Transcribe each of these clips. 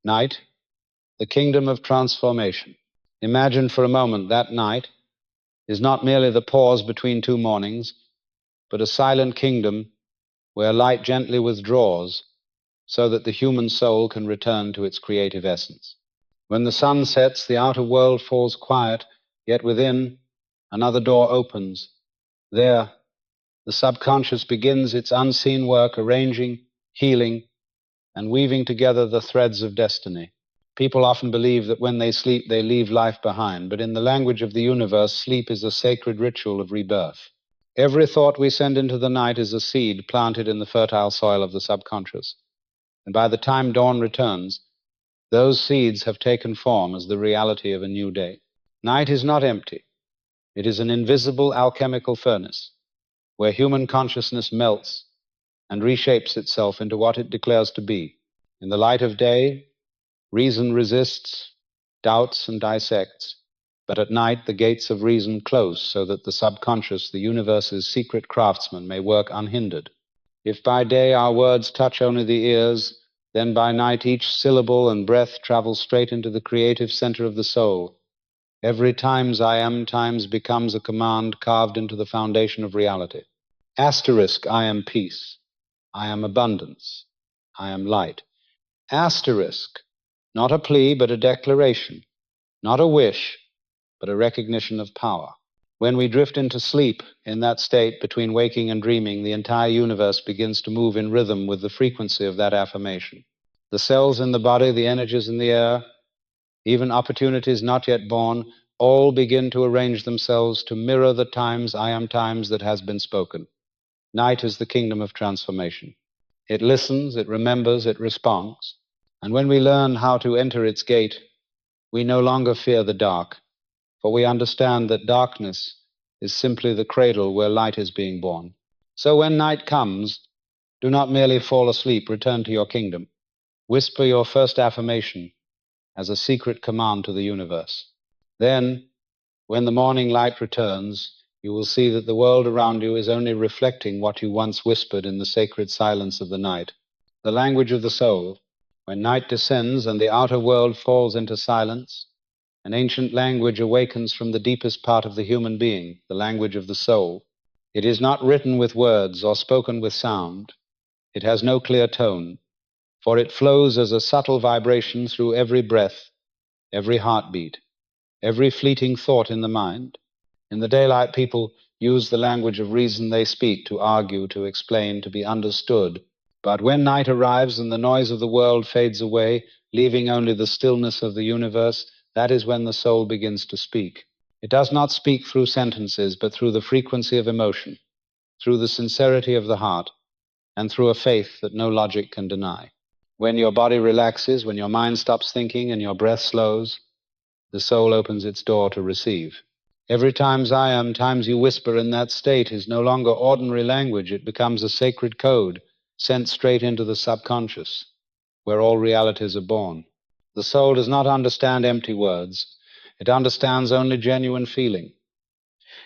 Night, the kingdom of transformation. Imagine for a moment that night is not merely the pause between two mornings, but a silent kingdom where light gently withdraws so that the human soul can return to its creative essence. When the sun sets, the outer world falls quiet, yet within, another door opens. There, the subconscious begins its unseen work, arranging, healing, and weaving together the threads of destiny. People often believe that when they sleep, they leave life behind, but in the language of the universe, sleep is a sacred ritual of rebirth. Every thought we send into the night is a seed planted in the fertile soil of the subconscious, and by the time dawn returns, those seeds have taken form as the reality of a new day. Night is not empty. It is an invisible alchemical furnace where human consciousness melts and reshapes itself into what it declares to be. In the light of day, reason resists, doubts, and dissects, but at night the gates of reason close so that the subconscious, the universe's secret craftsman, may work unhindered. If by day our words touch only the ears, then by night each syllable and breath travels straight into the creative center of the soul. Every times I am times becomes a command carved into the foundation of reality. Asterisk, I am peace. I am abundance. I am light. Asterisk, not a plea, but a declaration. Not a wish, but a recognition of power. When we drift into sleep, in that state between waking and dreaming, the entire universe begins to move in rhythm with the frequency of that affirmation. The cells in the body, the energies in the air, even opportunities not yet born, all begin to arrange themselves to mirror the times, I am times, that has been spoken. Night is the kingdom of transformation. It listens, it remembers, it responds. And when we learn how to enter its gate, we no longer fear the dark, for we understand that darkness is simply the cradle where light is being born. So when night comes, do not merely fall asleep, return to your kingdom. Whisper your first affirmation as a secret command to the universe. Then, when the morning light returns, you will see that the world around you is only reflecting what you once whispered in the sacred silence of the night. The language of the soul. When night descends and the outer world falls into silence, an ancient language awakens from the deepest part of the human being, the language of the soul. It is not written with words or spoken with sound. It has no clear tone, for it flows as a subtle vibration through every breath, every heartbeat, every fleeting thought in the mind. In the daylight, people use the language of reason. They speak to argue, to explain, to be understood. But when night arrives and the noise of the world fades away, leaving only the stillness of the universe, that is when the soul begins to speak. It does not speak through sentences, but through the frequency of emotion, through the sincerity of the heart, and through a faith that no logic can deny. When your body relaxes, when your mind stops thinking and your breath slows, the soul opens its door to receive. Every times I am, times you whisper in that state is no longer ordinary language. It becomes a sacred code sent straight into the subconscious, where all realities are born. The soul does not understand empty words. It understands only genuine feeling.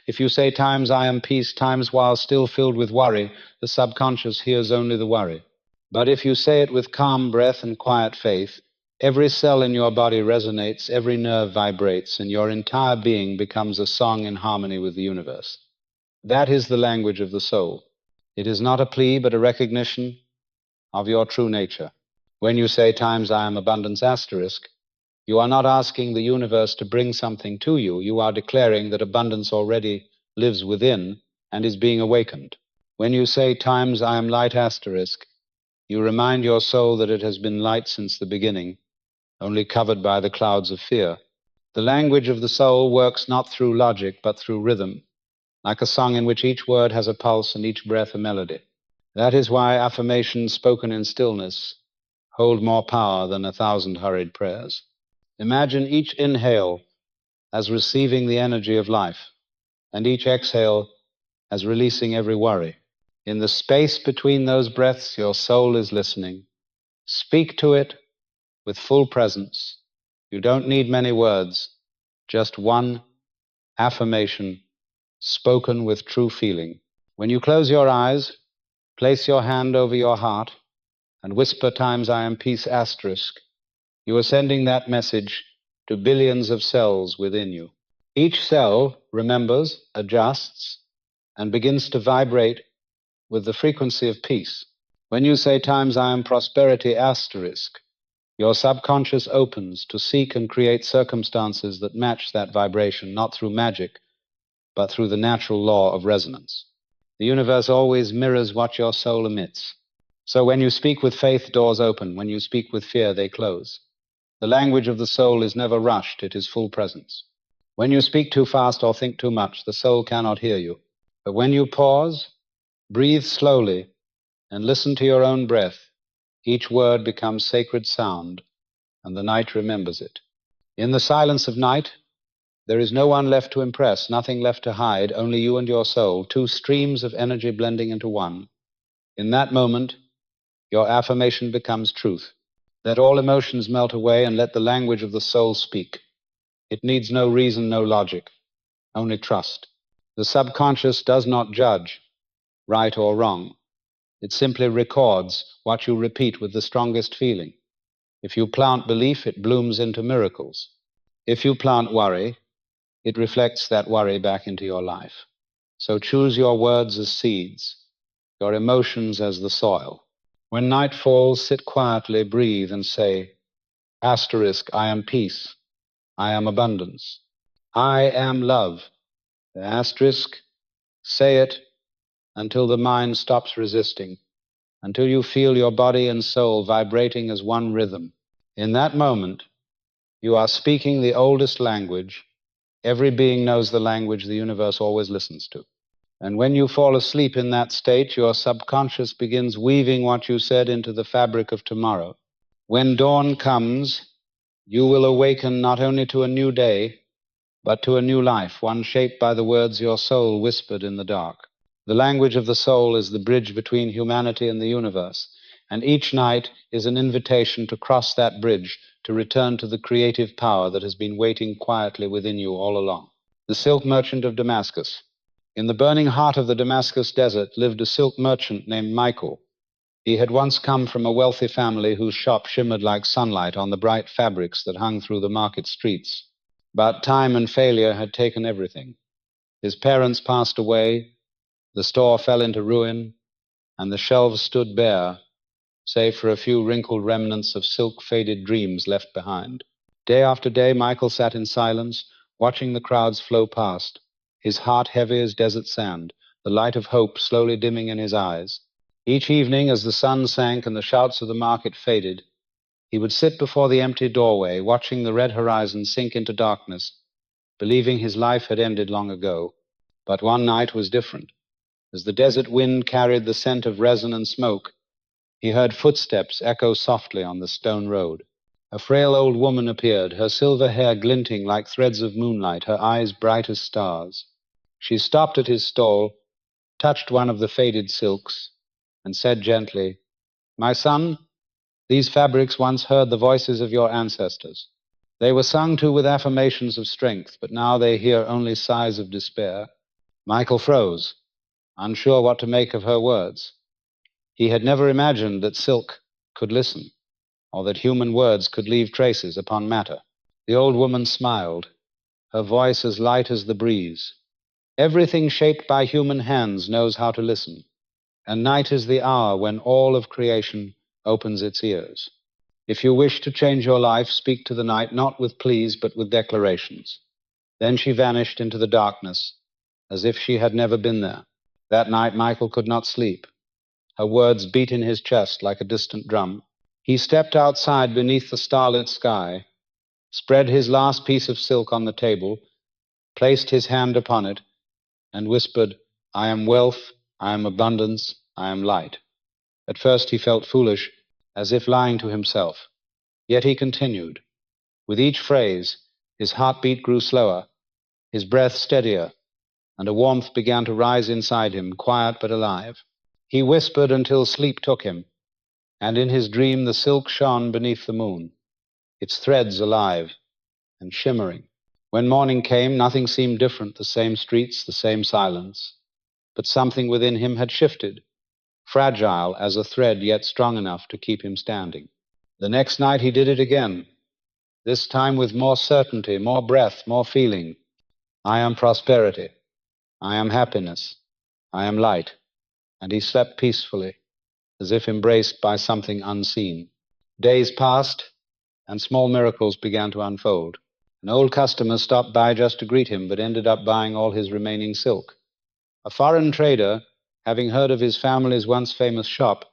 If you say times I am peace, times while still filled with worry, the subconscious hears only the worry. But if you say it with calm breath and quiet faith, every cell in your body resonates, every nerve vibrates, and your entire being becomes a song in harmony with the universe. That is the language of the soul. It is not a plea, but a recognition of your true nature. When you say times I am abundance asterisk, you are not asking the universe to bring something to you. You are declaring that abundance already lives within and is being awakened. When you say times I am light asterisk, you remind your soul that it has been light since the beginning, only covered by the clouds of fear. The language of the soul works not through logic, but through rhythm, like a song in which each word has a pulse and each breath a melody. That is why affirmations spoken in stillness hold more power than 1,000 hurried prayers. Imagine each inhale as receiving the energy of life, and each exhale as releasing every worry. In the space between those breaths, your soul is listening. Speak to it with full presence. You don't need many words, just one affirmation spoken with true feeling. When you close your eyes, place your hand over your heart and whisper times I am peace asterisk. You are sending that message to billions of cells within you. Each cell remembers, adjusts, and begins to vibrate with the frequency of peace. When you say times I am prosperity asterisk, your subconscious opens to seek and create circumstances that match that vibration, not through magic, but through the natural law of resonance. The universe always mirrors what your soul emits. So when you speak with faith, doors open. When you speak with fear, they close. The language of the soul is never rushed, it is full presence. When you speak too fast or think too much, the soul cannot hear you. But when you pause, breathe slowly, and listen to your own breath, each word becomes sacred sound, and the night remembers it. In the silence of night, there is no one left to impress, nothing left to hide, only you and your soul, two streams of energy blending into one. In that moment, your affirmation becomes truth. Let all emotions melt away and let the language of the soul speak. It needs no reason, no logic, only trust. The subconscious does not judge, right or wrong. It simply records what you repeat with the strongest feeling. If you plant belief, it blooms into miracles. If you plant worry, it reflects that worry back into your life. So choose your words as seeds, your emotions as the soil. When night falls, sit quietly, breathe, and say, asterisk, I am peace, I am abundance, I am love. The asterisk, say it until the mind stops resisting, until you feel your body and soul vibrating as one rhythm. In that moment, you are speaking the oldest language. Every being knows the language the universe always listens to. And when you fall asleep in that state, your subconscious begins weaving what you said into the fabric of tomorrow. When dawn comes, you will awaken not only to a new day, but to a new life, one shaped by the words your soul whispered in the dark. The language of the soul is the bridge between humanity and the universe, and each night is an invitation to cross that bridge, to return to the creative power that has been waiting quietly within you all along. The silk merchant of Damascus. In the burning heart of the Damascus desert lived a silk merchant named Michael. He had once come from a wealthy family whose shop shimmered like sunlight on the bright fabrics that hung through the market streets. But time and failure had taken everything. His parents passed away, the store fell into ruin, and the shelves stood bare, save for a few wrinkled remnants of silk-faded dreams left behind. Day after day, Michael sat in silence, watching the crowds flow past, his heart heavy as desert sand, the light of hope slowly dimming in his eyes. Each evening, as the sun sank and the shouts of the market faded, he would sit before the empty doorway, watching the red horizon sink into darkness, believing his life had ended long ago. But one night was different. As the desert wind carried the scent of resin and smoke, he heard footsteps echo softly on the stone road. A frail old woman appeared, her silver hair glinting like threads of moonlight, her eyes bright as stars. She stopped at his stall, touched one of the faded silks, and said gently, "My son, these fabrics once heard the voices of your ancestors. They were sung to with affirmations of strength, but now they hear only sighs of despair." Michael froze, unsure what to make of her words. He had never imagined that silk could listen, or that human words could leave traces upon matter. The old woman smiled, her voice as light as the breeze. "Everything shaped by human hands knows how to listen, and night is the hour when all of creation opens its ears. If you wish to change your life, speak to the night, not with pleas, but with declarations." Then she vanished into the darkness, as if she had never been there. That night, Michael could not sleep. Her words beat in his chest like a distant drum. He stepped outside beneath the starlit sky, spread his last piece of silk on the table, placed his hand upon it, and whispered, "I am wealth, I am abundance, I am light." At first he felt foolish, as if lying to himself. Yet he continued. With each phrase, his heartbeat grew slower, his breath steadier, and a warmth began to rise inside him, quiet but alive. He whispered until sleep took him, and in his dream the silk shone beneath the moon, its threads alive and shimmering. When morning came, nothing seemed different, the same streets, the same silence. But something within him had shifted, fragile as a thread, yet strong enough to keep him standing. The next night he did it again. this time with more certainty, more breath, more feeling. I am prosperity. I am happiness. I am light. And he slept peacefully, as if embraced by something unseen. Days passed, and small miracles began to unfold. An old customer stopped by just to greet him, but ended up buying all his remaining silk. A foreign trader, having heard of his family's once famous shop,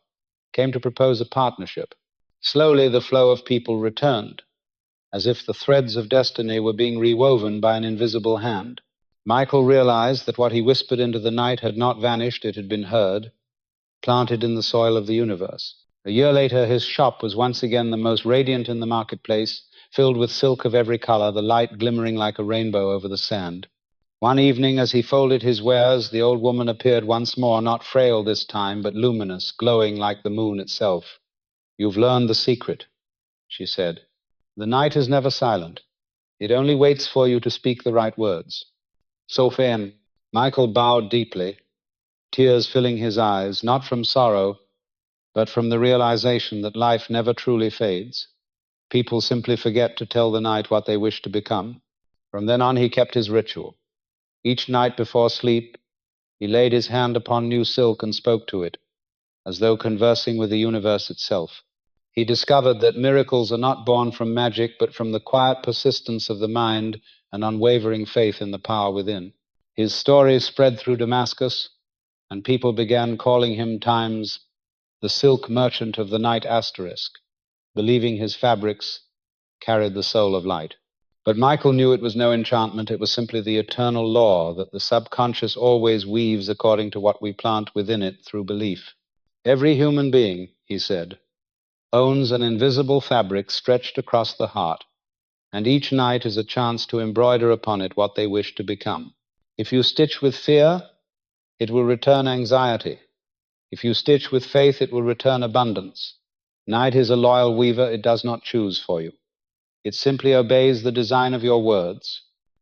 came to propose a partnership. Slowly the flow of people returned, as if the threads of destiny were being rewoven by an invisible hand. Michael realized that what he whispered into the night had not vanished, it had been heard, planted in the soil of the universe. A year later, his shop was once again the most radiant in the marketplace, filled with silk of every color, the light glimmering like a rainbow over the sand. One evening, as he folded his wares, the old woman appeared once more, not frail this time, but luminous, glowing like the moon itself. "You've learned the secret," she said. "The night is never silent. It only waits for you to speak the right words." Sophien. Michael bowed deeply, tears filling his eyes, not from sorrow, but from the realization that life never truly fades. People simply forget to tell the night what they wish to become. From then on, he kept his ritual. Each night before sleep, he laid his hand upon new silk and spoke to it, as though conversing with the universe itself. He discovered that miracles are not born from magic, but from the quiet persistence of the mind and unwavering faith in the power within. His story spread through Damascus, and people began calling him times the silk merchant of the night asterisk, believing his fabrics carried the soul of light. But Michael knew it was no enchantment, it was simply the eternal law that the subconscious always weaves according to what we plant within it through belief. Every human being, he said, owns an invisible fabric stretched across the heart, and each night is a chance to embroider upon it what they wish to become. If you stitch with fear, it will return anxiety. If you stitch with faith, it will return abundance. Night is a loyal weaver, it does not choose for you. It simply obeys the design of your words.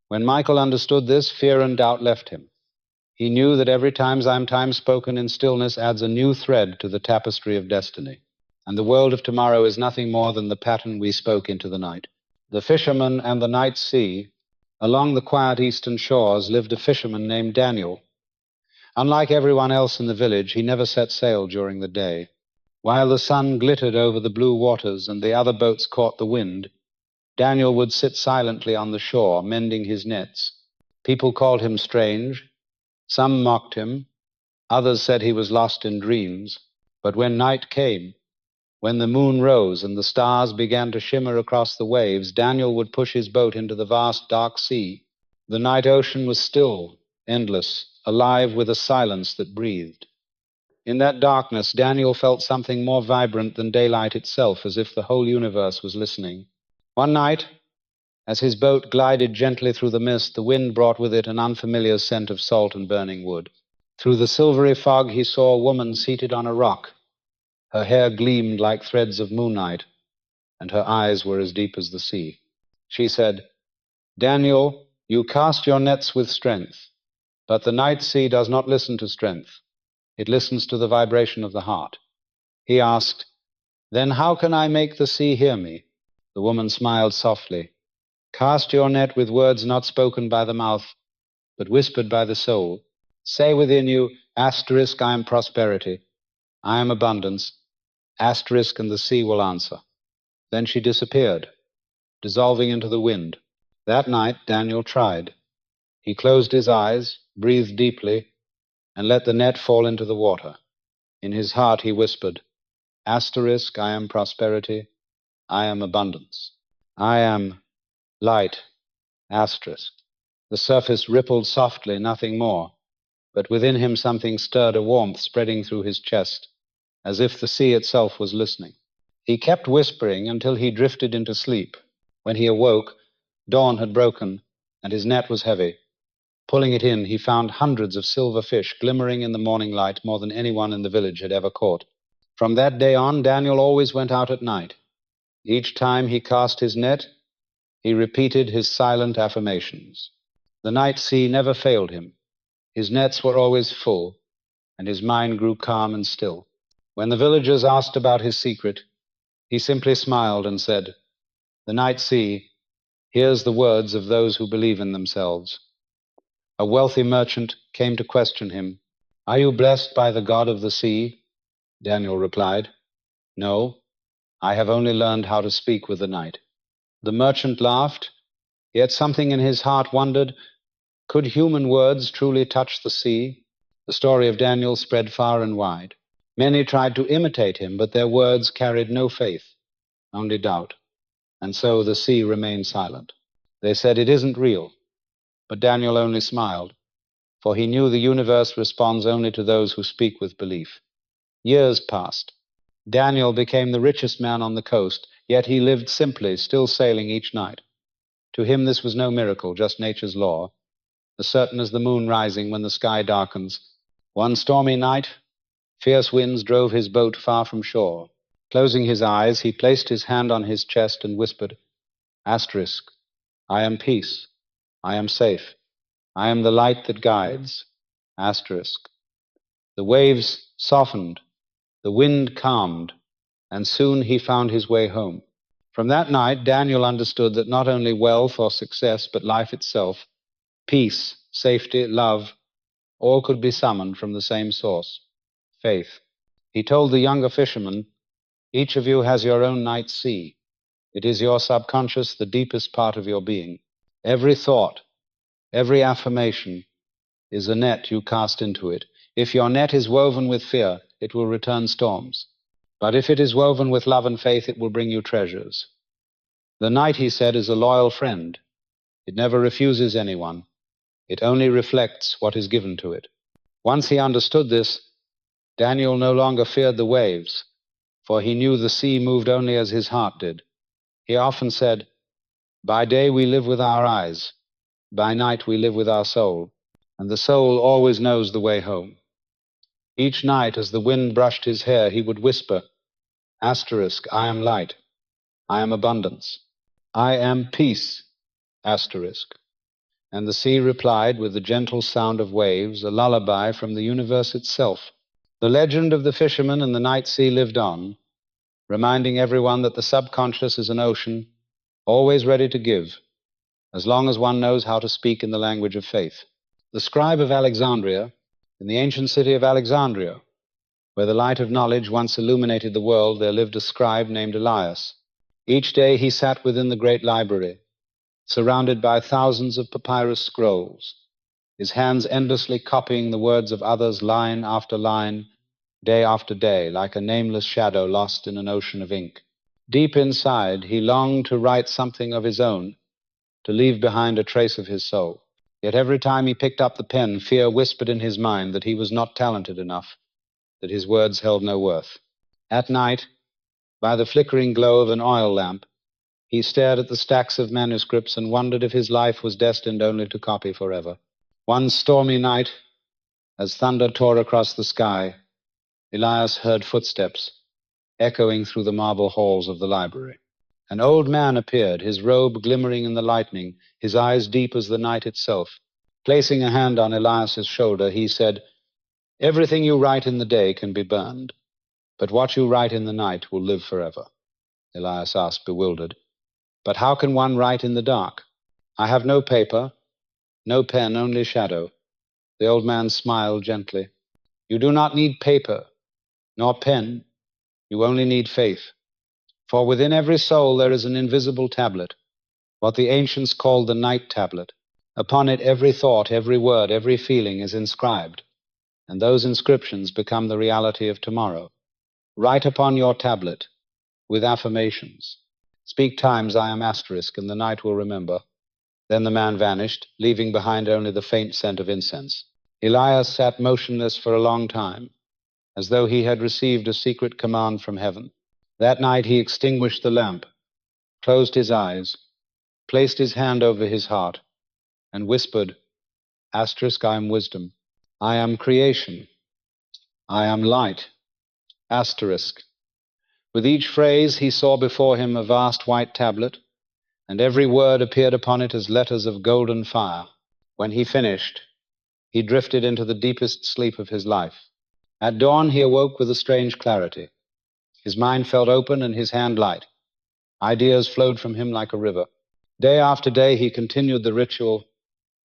When Michael understood this, fear and doubt left him. He knew that every time spoken in stillness adds a new thread to the tapestry of destiny. And the world of tomorrow is nothing more than the pattern we spoke into the night. The fisherman and the night sea. Along the quiet eastern shores lived a fisherman named Daniel. Unlike everyone else in the village, he never set sail during the day. While the sun glittered over the blue waters and the other boats caught the wind, Daniel would sit silently on the shore, mending his nets. People called him strange. Some mocked him. Others said he was lost in dreams. But when night came, when the moon rose and the stars began to shimmer across the waves, Daniel would push his boat into the vast, dark sea. The night ocean was still, endless, alive with a silence that breathed. In that darkness, Daniel felt something more vibrant than daylight itself, as if the whole universe was listening. One night, as his boat glided gently through the mist, the wind brought with it an unfamiliar scent of salt and burning wood. Through the silvery fog, he saw a woman seated on a rock. Her hair gleamed like threads of moonlight, and her eyes were as deep as the sea. She said, "Daniel, you cast your nets with strength, but the night sea does not listen to strength. It listens to the vibration of the heart." He asked, "Then how can I make the sea hear me?" The woman smiled softly. "Cast your net with words not spoken by the mouth, but whispered by the soul. Say within you, asterisk, I am prosperity. I am abundance. Asterisk, and the sea will answer." Then she disappeared, dissolving into the wind. That night, Daniel tried. He closed his eyes, breathed deeply, and let the net fall into the water. In his heart, he whispered, asterisk, I am prosperity. I am abundance. I am light, asterisk. The surface rippled softly, nothing more, but within him something stirred, a warmth spreading through his chest, as if the sea itself was listening. He kept whispering until he drifted into sleep. When he awoke, dawn had broken, and his net was heavy. Pulling it in, he found hundreds of silver fish glimmering in the morning light, more than anyone in the village had ever caught. From that day on, Daniel always went out at night. Each time he cast his net, he repeated his silent affirmations. The night sea never failed him. His nets were always full, and his mind grew calm and still. When the villagers asked about his secret, he simply smiled and said, The night sea hears the words of those who believe in themselves. A wealthy merchant came to question him. "Are you blessed by the god of the sea?" Daniel replied, "No, I have only learned how to speak with the night." The merchant laughed, yet something in his heart wondered, could human words truly touch the sea? The story of Daniel spread far and wide. Many tried to imitate him, but their words carried no faith, only doubt. And so the sea remained silent. They said, "It isn't real." But Daniel only smiled, for he knew the universe responds only to those who speak with belief. Years passed. Daniel became the richest man on the coast, yet he lived simply, still sailing each night. To him this was no miracle, just nature's law, as certain as the moon rising when the sky darkens. One stormy night, fierce winds drove his boat far from shore. Closing his eyes, he placed his hand on his chest and whispered, "Asterisk, I am peace. I am safe. I am the light that guides. Asterisk." The waves softened, the wind calmed, and soon he found his way home. From that night, Daniel understood that not only wealth or success, but life itself, peace, safety, love, all could be summoned from the same source, faith. He told the younger fishermen, "Each of you has your own night sea. It is your subconscious, the deepest part of your being. Every thought, every affirmation is a net you cast into it. If your net is woven with fear, it will return storms. But if it is woven with love and faith, it will bring you treasures." The night, he said, is a loyal friend. It never refuses anyone. It only reflects what is given to it. Once he understood this, Daniel no longer feared the waves, for he knew the sea moved only as his heart did. He often said, "By day we live with our eyes, by night we live with our soul, and the soul always knows the way home." Each night, as the wind brushed his hair, he would whisper, "Asterisk, I am light. I am abundance. I am peace. Asterisk." And the sea replied with the gentle sound of waves, a lullaby from the universe itself. The legend of the fisherman and the night sea lived on, reminding everyone that the subconscious is an ocean, always ready to give, as long as one knows how to speak in the language of faith. The scribe of Alexandria, in the ancient city of Alexandria, where the light of knowledge once illuminated the world, there lived a scribe named Elias. Each day he sat within the great library, surrounded by thousands of papyrus scrolls, his hands endlessly copying the words of others line after line, day after day, like a nameless shadow lost in an ocean of ink. Deep inside, he longed to write something of his own, to leave behind a trace of his soul. Yet every time he picked up the pen, fear whispered in his mind that he was not talented enough, that his words held no worth. At night, by the flickering glow of an oil lamp, he stared at the stacks of manuscripts and wondered if his life was destined only to copy forever. One stormy night, as thunder tore across the sky, Elias heard footsteps echoing through the marble halls of the library. An old man appeared, his robe glimmering in the lightning, his eyes deep as the night itself. Placing a hand on Elias's shoulder, he said, "Everything you write in the day can be burned, but what you write in the night will live forever." Elias asked, bewildered, "But how can one write in the dark? I have no paper, no pen, only shadow." The old man smiled gently. "You do not need paper, nor pen. You only need faith. For within every soul there is an invisible tablet, what the ancients called the night tablet. Upon it every thought, every word, every feeling is inscribed, and those inscriptions become the reality of tomorrow. Write upon your tablet with affirmations. Speak times, 'I am asterisk,' and the night will remember." Then the man vanished, leaving behind only the faint scent of incense. Elias sat motionless for a long time, as though he had received a secret command from heaven. That night he extinguished the lamp, closed his eyes, placed his hand over his heart, and whispered, "Asterisk, I am wisdom. I am creation. I am light. Asterisk." With each phrase he saw before him a vast white tablet, and every word appeared upon it as letters of golden fire. When he finished, he drifted into the deepest sleep of his life. At dawn he awoke with a strange clarity. His mind felt open and his hand light. Ideas flowed from him like a river. Day after day he continued the ritual,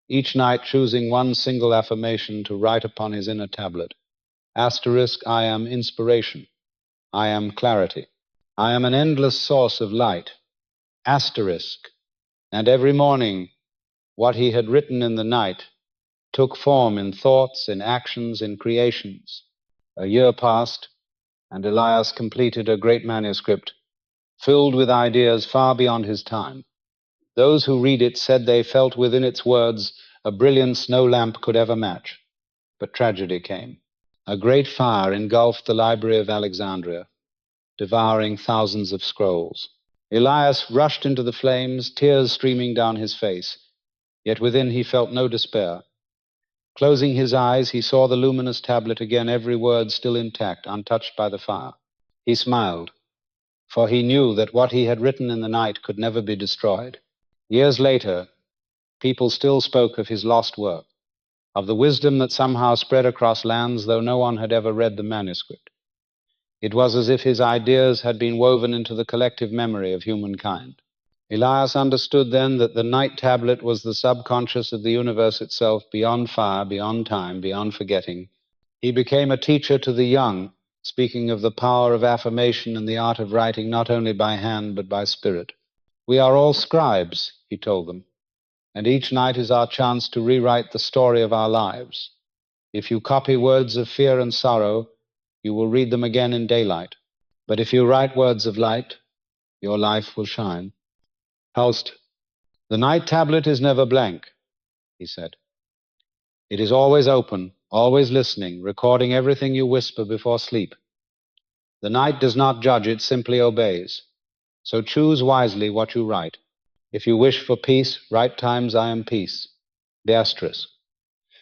each night choosing one single affirmation to write upon his inner tablet. Asterisk, I am inspiration. I am clarity. I am an endless source of light. Asterisk. And every morning, what he had written in the night took form in thoughts, in actions, in creations. A year passed, and Elias completed a great manuscript filled with ideas far beyond his time. Those who read it said they felt within its words a brilliance no lamp could ever match. But tragedy came. A great fire engulfed the Library of Alexandria, devouring thousands of scrolls. Elias rushed into the flames, tears streaming down his face. Yet within he felt no despair. Closing his eyes, he saw the luminous tablet again, every word still intact, untouched by the fire. He smiled, for he knew that what he had written in the night could never be destroyed. Years later, people still spoke of his lost work, of the wisdom that somehow spread across lands, though no one had ever read the manuscript. It was as if his ideas had been woven into the collective memory of humankind. Elias understood then that the night tablet was the subconscious of the universe itself, beyond fire, beyond time, beyond forgetting. He became a teacher to the young, speaking of the power of affirmation and the art of writing not only by hand but by spirit. We are all scribes, he told them, and each night is our chance to rewrite the story of our lives. If you copy words of fear and sorrow, you will read them again in daylight. But if you write words of light, your life will shine. Faust, the night tablet is never blank, he said. It is always open, always listening, recording everything you whisper before sleep. The night does not judge, it simply obeys. So choose wisely what you write. If you wish for peace, write times I am peace. The asterisk.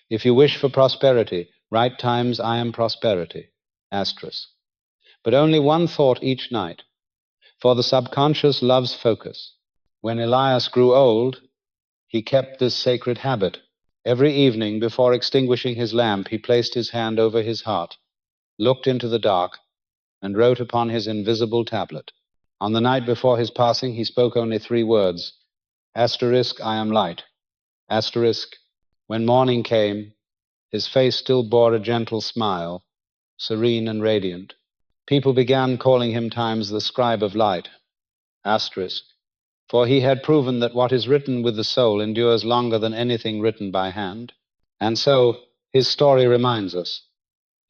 If you wish for prosperity, write times I am prosperity. Asterisk. But only one thought each night, for the subconscious loves focus. When Elias grew old, he kept this sacred habit. Every evening, before extinguishing his lamp, he placed his hand over his heart, looked into the dark, and wrote upon his invisible tablet. On the night before his passing, he spoke only 3 words. Asterisk, I am light. Asterisk, when morning came, his face still bore a gentle smile, serene and radiant. People began calling him times the scribe of light. Asterisk, for he had proven that what is written with the soul endures longer than anything written by hand. And so his story reminds us.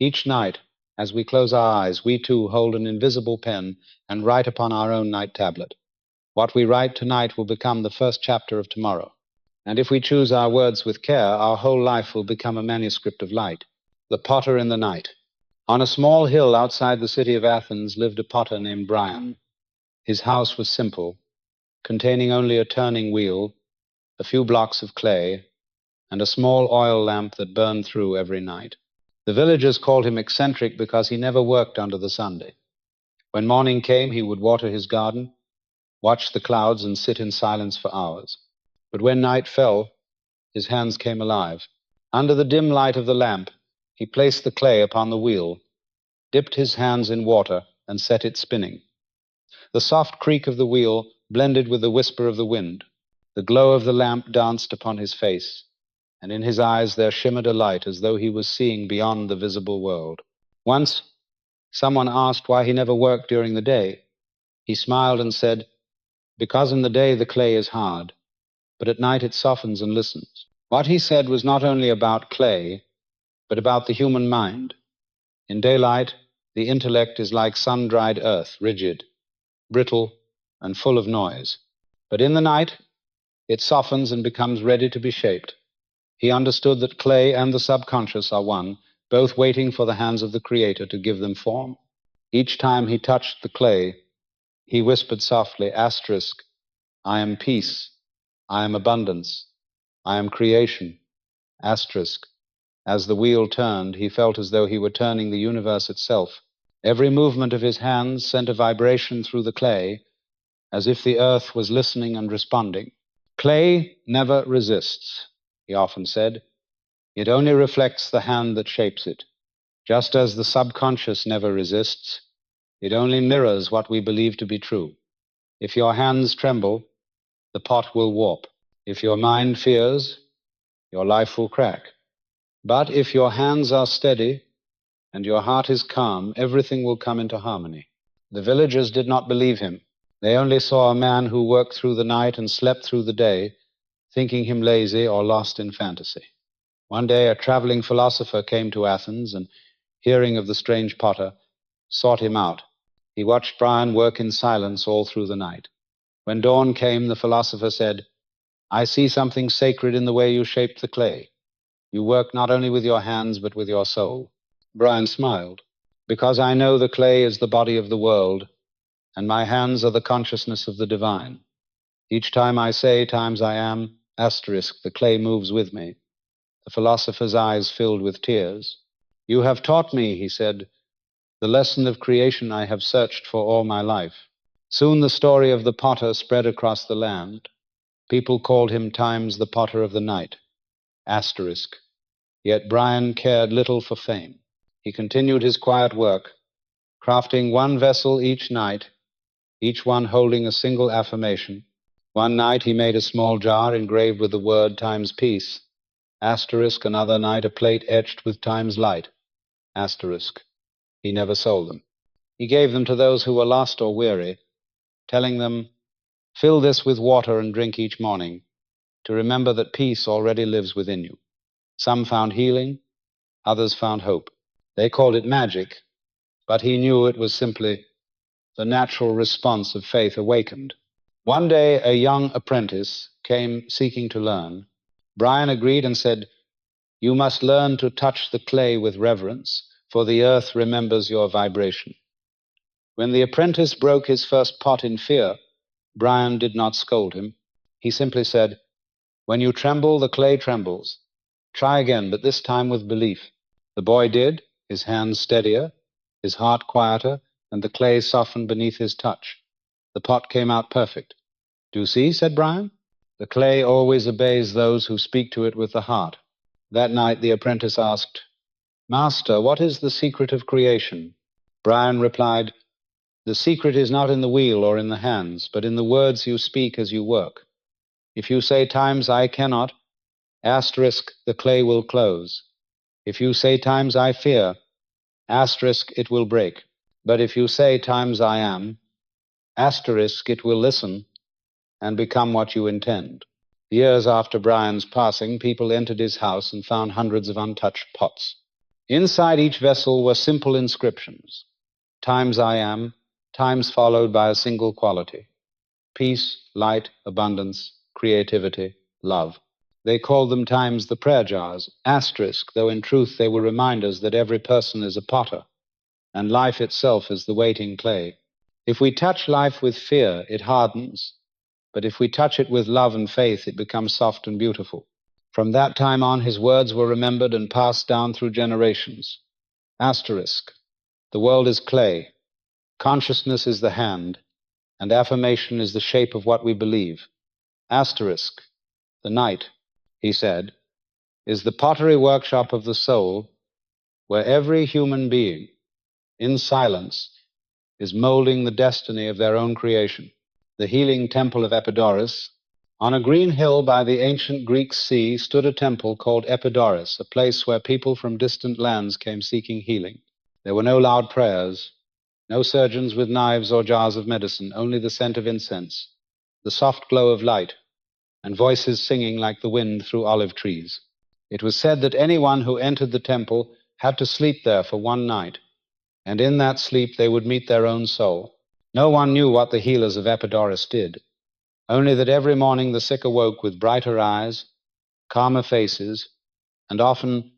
Each night, as we close our eyes, we too hold an invisible pen and write upon our own night tablet. What we write tonight will become the first chapter of tomorrow. And if we choose our words with care, our whole life will become a manuscript of light. The Potter in the Night. On a small hill outside the city of Athens lived a potter named Brian. His house was simple, containing only a turning wheel, a few blocks of clay, and a small oil lamp that burned through every night. The villagers called him eccentric because he never worked under the Sunday. When morning came, he would water his garden, watch the clouds, and sit in silence for hours. But when night fell, his hands came alive. Under the dim light of the lamp, he placed the clay upon the wheel, dipped his hands in water, and set it spinning. The soft creak of the wheel blended with the whisper of the wind. The glow of the lamp danced upon his face, and in his eyes there shimmered a light as though he was seeing beyond the visible world. Once, someone asked why he never worked during the day. He smiled and said, because in the day the clay is hard, but at night it softens and listens. What he said was not only about clay, but about the human mind. In daylight, the intellect is like sun-dried earth, rigid, brittle, and full of noise. But in the night, it softens and becomes ready to be shaped. He understood that clay and the subconscious are one, both waiting for the hands of the Creator to give them form. Each time he touched the clay, he whispered softly, asterisk, I am peace, I am abundance, I am creation, asterisk. As the wheel turned, he felt as though he were turning the universe itself. Every movement of his hands sent a vibration through the clay, as if the earth was listening and responding. Clay never resists, he often said. It only reflects the hand that shapes it. Just as the subconscious never resists, it only mirrors what we believe to be true. If your hands tremble, the pot will warp. If your mind fears, your life will crack. But if your hands are steady and your heart is calm, everything will come into harmony. The villagers did not believe him. They only saw a man who worked through the night and slept through the day, thinking him lazy or lost in fantasy. One day a traveling philosopher came to Athens and, hearing of the strange potter, sought him out. He watched Brian work in silence all through the night. When dawn came, the philosopher said, "I see something sacred in the way you shaped the clay. You work not only with your hands, but with your soul." Brian smiled. "Because I know the clay is the body of the world, and my hands are the consciousness of the divine. Each time I say, times I am, asterisk, the clay moves with me." The philosopher's eyes filled with tears. "You have taught me," he said, "the lesson of creation I have searched for all my life." Soon the story of the potter spread across the land. People called him times the potter of the night, asterisk. Yet Brian cared little for fame. He continued his quiet work, crafting one vessel each night, each one holding a single affirmation. One night he made a small jar engraved with the word times peace, asterisk. Another night a plate etched with times light, asterisk. He never sold them. He gave them to those who were lost or weary, telling them, "Fill this with water and drink each morning, to remember that peace already lives within you." Some found healing, others found hope. They called it magic, but he knew it was simply the natural response of faith awakened. One day, a young apprentice came seeking to learn. Brian agreed and said, "You must learn to touch the clay with reverence, for the earth remembers your vibration." When the apprentice broke his first pot in fear, Brian did not scold him. He simply said, "When you tremble, the clay trembles. Try again, but this time with belief." The boy did, his hands steadier, his heart quieter, and the clay softened beneath his touch. The pot came out perfect. "Do you see?" said Brian. "The clay always obeys those who speak to it with the heart." That night the apprentice asked, "Master, what is the secret of creation?" Brian replied, "The secret is not in the wheel or in the hands, but in the words you speak as you work. If you say times I cannot, asterisk, the clay will close. If you say times I fear, asterisk, it will break. But if you say times I am, asterisk, it will listen and become what you intend." Years after Brian's passing, people entered his house and found hundreds of untouched pots. Inside each vessel were simple inscriptions. Times I am, times followed by a single quality. Peace, light, abundance, creativity, love. They called them times the prayer jars, asterisk, though in truth they were reminders that every person is a potter, and life itself is the waiting clay. If we touch life with fear, it hardens, but if we touch it with love and faith, it becomes soft and beautiful. From that time on, his words were remembered and passed down through generations. Asterisk, the world is clay, consciousness is the hand, and affirmation is the shape of what we believe. Asterisk, the night, he said, is the pottery workshop of the soul, where every human being, in silence, is molding the destiny of their own creation. The healing temple of Epidaurus. On a green hill by the ancient Greek sea stood a temple called Epidaurus, a place where people from distant lands came seeking healing. There were no loud prayers, no surgeons with knives or jars of medicine, only the scent of incense, the soft glow of light, and voices singing like the wind through olive trees. It was said that anyone who entered the temple had to sleep there for one night, and in that sleep they would meet their own soul. No one knew what the healers of Epidaurus did, only that every morning the sick awoke with brighter eyes, calmer faces, and often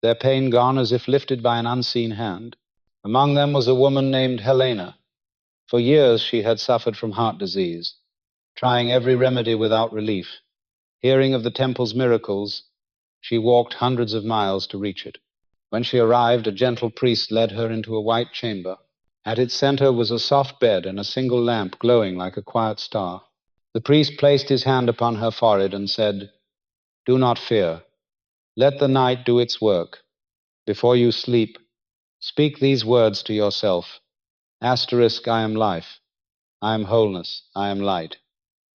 their pain gone as if lifted by an unseen hand. Among them was a woman named Helena. For years she had suffered from heart disease, trying every remedy without relief. Hearing of the temple's miracles, she walked hundreds of miles to reach it. When she arrived, a gentle priest led her into a white chamber. At its center was a soft bed and a single lamp glowing like a quiet star. The priest placed his hand upon her forehead and said, "Do not fear. Let the night do its work. Before you sleep, speak these words to yourself. Asterisk, I am life. I am wholeness, I am light.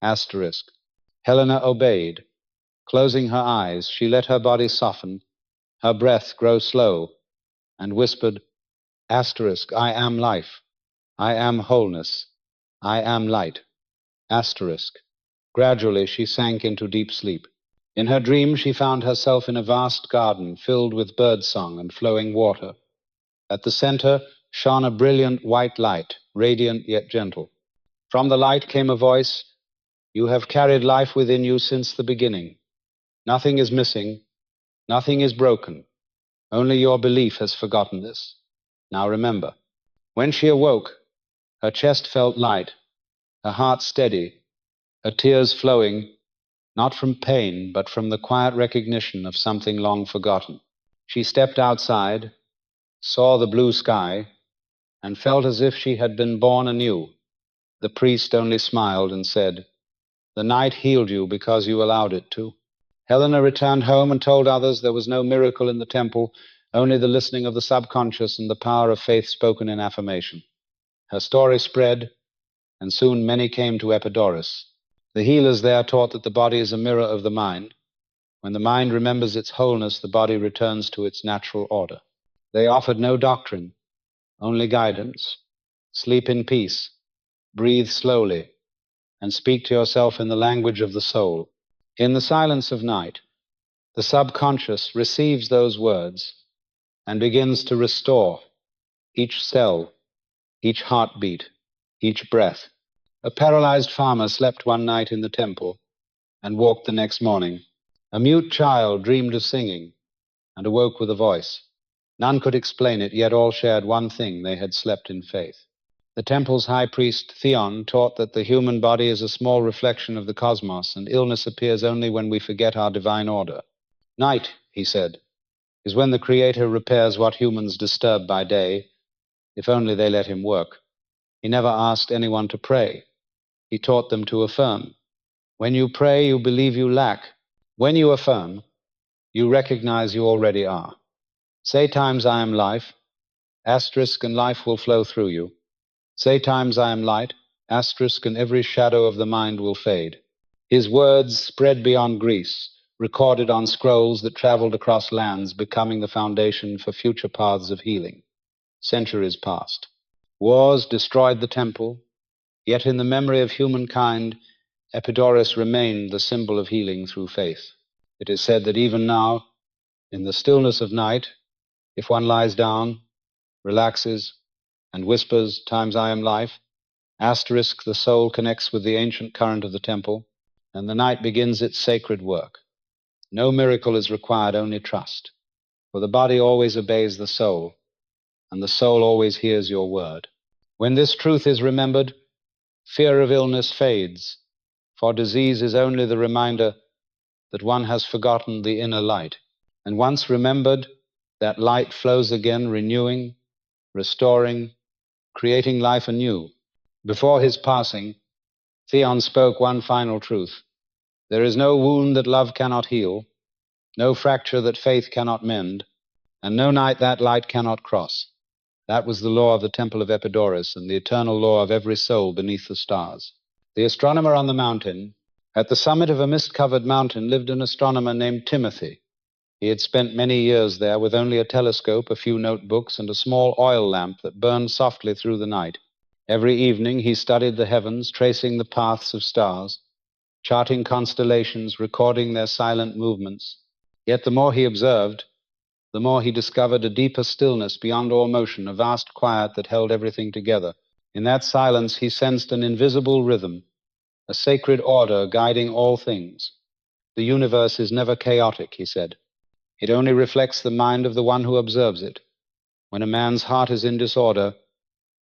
Asterisk. Helena obeyed. Closing her eyes, she let her body soften, her breath grow slow, and whispered, Asterisk, I am life. I am wholeness. I am light. Asterisk. Gradually she sank into deep sleep. In her dream she found herself in a vast garden filled with birdsong and flowing water. At the center shone a brilliant white light, radiant yet gentle. From the light came a voice, You have carried life within you since the beginning. Nothing is missing, nothing is broken. Only your belief has forgotten this. Now remember. When she awoke, her chest felt light, her heart steady, her tears flowing, not from pain, but from the quiet recognition of something long forgotten. She stepped outside, saw the blue sky, and felt as if she had been born anew. The priest only smiled and said, The night healed you because you allowed it to. Helena returned home and told others there was no miracle in the temple, only the listening of the subconscious and the power of faith spoken in affirmation. Her story spread, and soon many came to Epidaurus. The healers there taught that the body is a mirror of the mind. When the mind remembers its wholeness, the body returns to its natural order. They offered no doctrine, only guidance. Sleep in peace, breathe slowly, and speak to yourself in the language of the soul. In the silence of night, the subconscious receives those words and begins to restore each cell, each heartbeat, each breath. A paralyzed farmer slept one night in the temple and walked the next morning. A mute child dreamed of singing and awoke with a voice. None could explain it, yet all shared one thing: they had slept in faith. The temple's high priest, Theon, taught that the human body is a small reflection of the cosmos, and illness appears only when we forget our divine order. Night, he said, is when the Creator repairs what humans disturb by day, if only they let him work. He never asked anyone to pray. He taught them to affirm. When you pray, you believe you lack. When you affirm, you recognize you already are. Say times I am life, asterisk, and life will flow through you. Say times I am light, asterisk, and every shadow of the mind will fade. His words spread beyond Greece, recorded on scrolls that traveled across lands, becoming the foundation for future paths of healing. Centuries passed. Wars destroyed the temple, yet in the memory of humankind, Epidaurus remained the symbol of healing through faith. It is said that even now, in the stillness of night, if one lies down, relaxes, and whispers, times I am life, asterisk, the soul connects with the ancient current of the temple, and the night begins its sacred work. No miracle is required, only trust, for the body always obeys the soul, and the soul always hears your word. When this truth is remembered, fear of illness fades, for disease is only the reminder that one has forgotten the inner light. And once remembered, that light flows again, renewing, restoring, creating life anew. Before his passing, Theon spoke one final truth. There is no wound that love cannot heal, no fracture that faith cannot mend, and no night that light cannot cross. That was the law of the temple of Epidaurus and the eternal law of every soul beneath the stars. The astronomer on the mountain, at the summit of a mist-covered mountain, lived an astronomer named Timothy. He had spent many years there with only a telescope, a few notebooks, and a small oil lamp that burned softly through the night. Every evening he studied the heavens, tracing the paths of stars, charting constellations, recording their silent movements. Yet the more he observed, the more he discovered a deeper stillness beyond all motion, a vast quiet that held everything together. In that silence he sensed an invisible rhythm, a sacred order guiding all things. The universe is never chaotic, he said. It only reflects the mind of the one who observes it. When a man's heart is in disorder,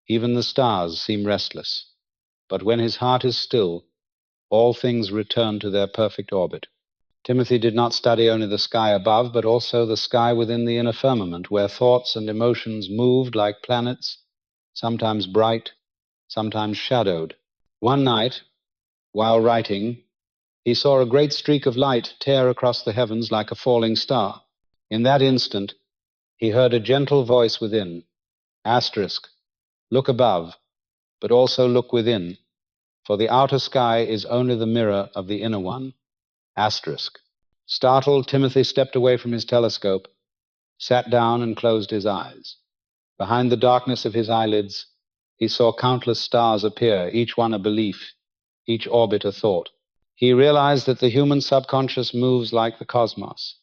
even the stars seem restless. But when his heart is still, all things return to their perfect orbit. Timothy did not study only the sky above, but also the sky within the inner firmament, where thoughts and emotions moved like planets, sometimes bright, sometimes shadowed. One night, while writing, he saw a great streak of light tear across the heavens like a falling star. In that instant, he heard a gentle voice within, asterisk, look above, but also look within. for the outer sky is only the mirror of the inner one. Asterisk. Startled, Timothy stepped away from his telescope, sat down, and closed his eyes. Behind the darkness of his eyelids, he saw countless stars appear, each one a belief, each orbit a thought. He realized that the human subconscious moves like the cosmos,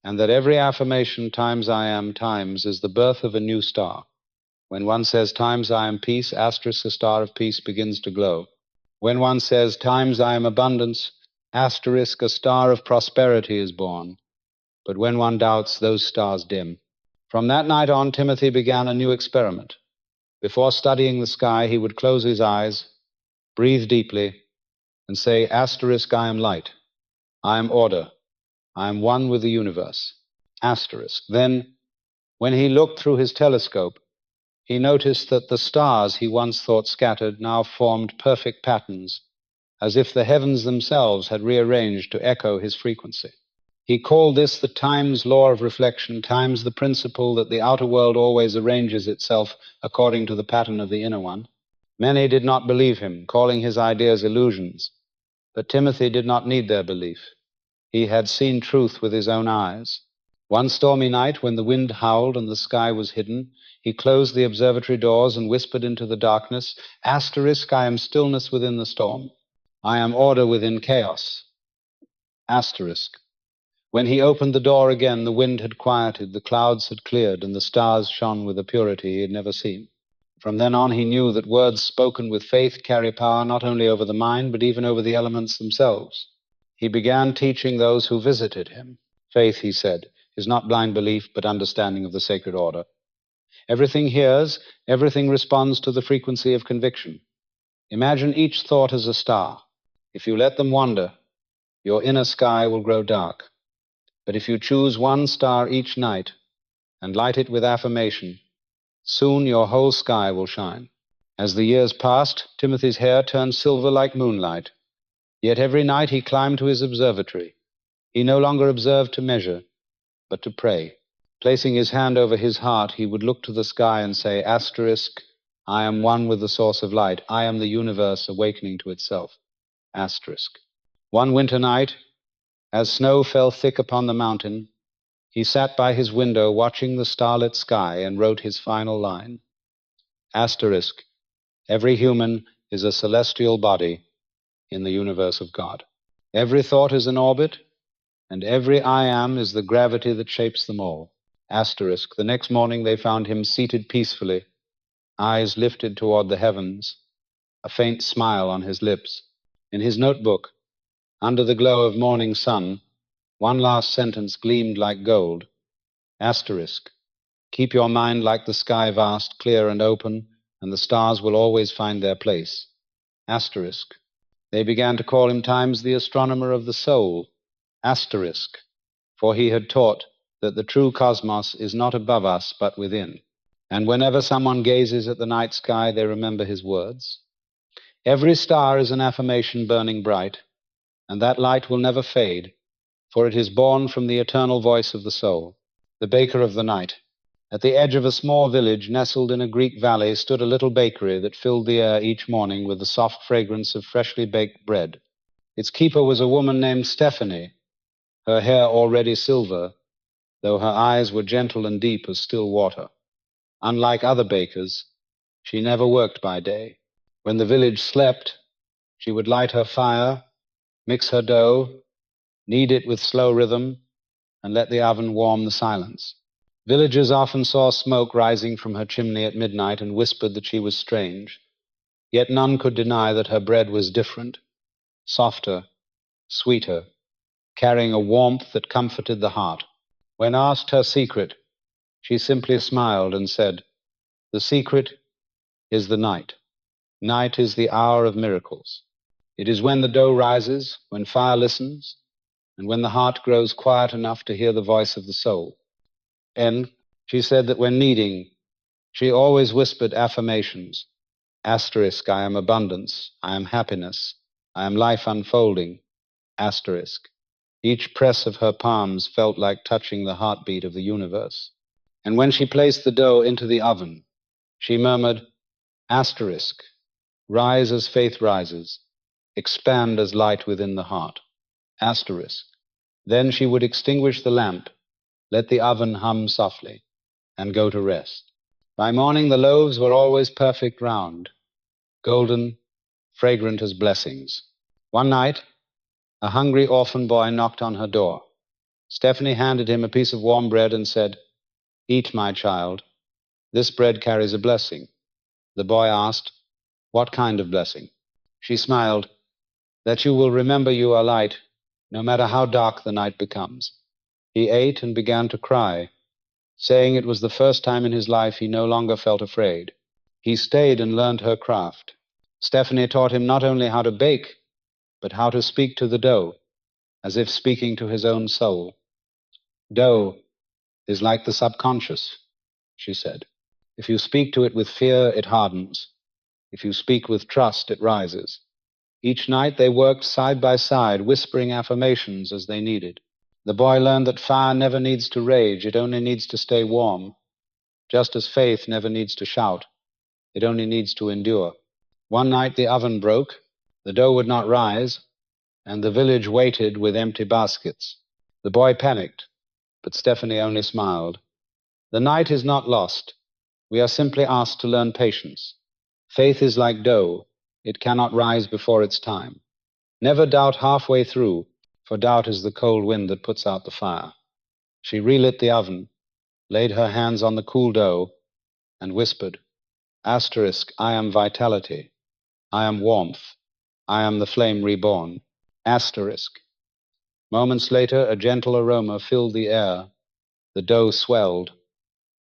and that every affirmation, times I am times, is the birth of a new star. When one says times I am peace, asterisk, a star of peace begins to glow. When one says times I am abundance, asterisk, a star of prosperity is born. But when one doubts, those stars dim. From that night on, Timothy began a new experiment. Before studying the sky, he would close his eyes, breathe deeply, and say, asterisk, I am light, I am order, I am one with the universe, asterisk. Then, when he looked through his telescope, he noticed that the stars he once thought scattered now formed perfect patterns, as if the heavens themselves had rearranged to echo his frequency. He called this the time's law of reflection, times the principle that the outer world always arranges itself according to the pattern of the inner one. Many did not believe him, calling his ideas illusions, but Timothy did not need their belief. He had seen truth with his own eyes. One stormy night, when the wind howled and the sky was hidden, he closed the observatory doors and whispered into the darkness, asterisk, I am stillness within the storm. I am order within chaos. Asterisk. When he opened the door again, the wind had quieted, the clouds had cleared, and the stars shone with a purity he had never seen. From then on, he knew that words spoken with faith carry power not only over the mind, but even over the elements themselves. He began teaching those who visited him. Faith, he said, is not blind belief, but understanding of the sacred order. Everything hears, everything responds to the frequency of conviction. Imagine each thought as a star. If you let them wander, your inner sky will grow dark. But if you choose one star each night and light it with affirmation, soon your whole sky will shine. As the years passed, Timothy's hair turned silver like moonlight. Yet every night he climbed to his observatory. He no longer observed to measure, but to pray. Placing his hand over his heart, he would look to the sky and say, asterisk, I am one with the source of light. I am the universe awakening to itself. Asterisk. One winter night, as snow fell thick upon the mountain, he sat by his window watching the starlit sky and wrote his final line. Asterisk. Every human is a celestial body in the universe of God. Every thought is an orbit, and every I am is the gravity that shapes them all. Asterisk. The next morning they found him seated peacefully, eyes lifted toward the heavens, a faint smile on his lips. In his notebook, under the glow of morning sun, one last sentence gleamed like gold. Asterisk. Keep your mind like the sky vast, clear and open, and the stars will always find their place. Asterisk. They began to call him times the astronomer of the soul. Asterisk. For he had taught that the true cosmos is not above us, but within. And whenever someone gazes at the night sky, they remember his words. Every star is an affirmation burning bright, and that light will never fade, for it is born from the eternal voice of the soul. The baker of the night. At the edge of a small village nestled in a Greek valley stood a little bakery that filled the air each morning with the soft fragrance of freshly baked bread. Its keeper was a woman named Stephanie, her hair already silver, though her eyes were gentle and deep as still water. Unlike other bakers, she never worked by day. When the village slept, she would light her fire, mix her dough, knead it with slow rhythm, and let the oven warm the silence. Villagers often saw smoke rising from her chimney at midnight and whispered that she was strange, yet none could deny that her bread was different, softer, sweeter, carrying a warmth that comforted the heart. When asked her secret, she simply smiled and said, the secret is the night. Night is the hour of miracles. It is when the dough rises, when fire listens, and when the heart grows quiet enough to hear the voice of the soul. And she said that when kneading, she always whispered affirmations. Asterisk, I am abundance, I am happiness, I am life unfolding. Asterisk. Each press of her palms felt like touching the heartbeat of the universe. And when she placed the dough into the oven, she murmured, asterisk, rise as faith rises, expand as light within the heart. Asterisk. Then she would extinguish the lamp, let the oven hum softly, and go to rest. By morning the loaves were always perfect round, golden, fragrant as blessings. One night, a hungry orphan boy knocked on her door. Stephanie handed him a piece of warm bread and said, "Eat, my child. This bread carries a blessing." The boy asked, "What kind of blessing?" She smiled, "That you will remember you are light, no matter how dark the night becomes." He ate and began to cry, saying it was the first time in his life he no longer felt afraid. He stayed and learned her craft. Stephanie taught him not only how to bake, but how to speak to the dough, as if speaking to his own soul. "Dough is like the subconscious," she said. "If you speak to it with fear, it hardens. If you speak with trust, it rises." Each night they worked side by side, whispering affirmations as they needed. The boy learned that fire never needs to rage, it only needs to stay warm, just as faith never needs to shout, it only needs to endure. One night the oven broke, the dough would not rise, and the village waited with empty baskets. The boy panicked, but Stephanie only smiled. The night is not lost. We are simply asked to learn patience. Faith is like dough. It cannot rise before its time. Never doubt halfway through, for doubt is the cold wind that puts out the fire. She relit the oven, laid her hands on the cool dough, and whispered, "Asterisk, I am vitality. I am warmth. I am the flame reborn." Asterisk. Moments later, a gentle aroma filled the air. The dough swelled,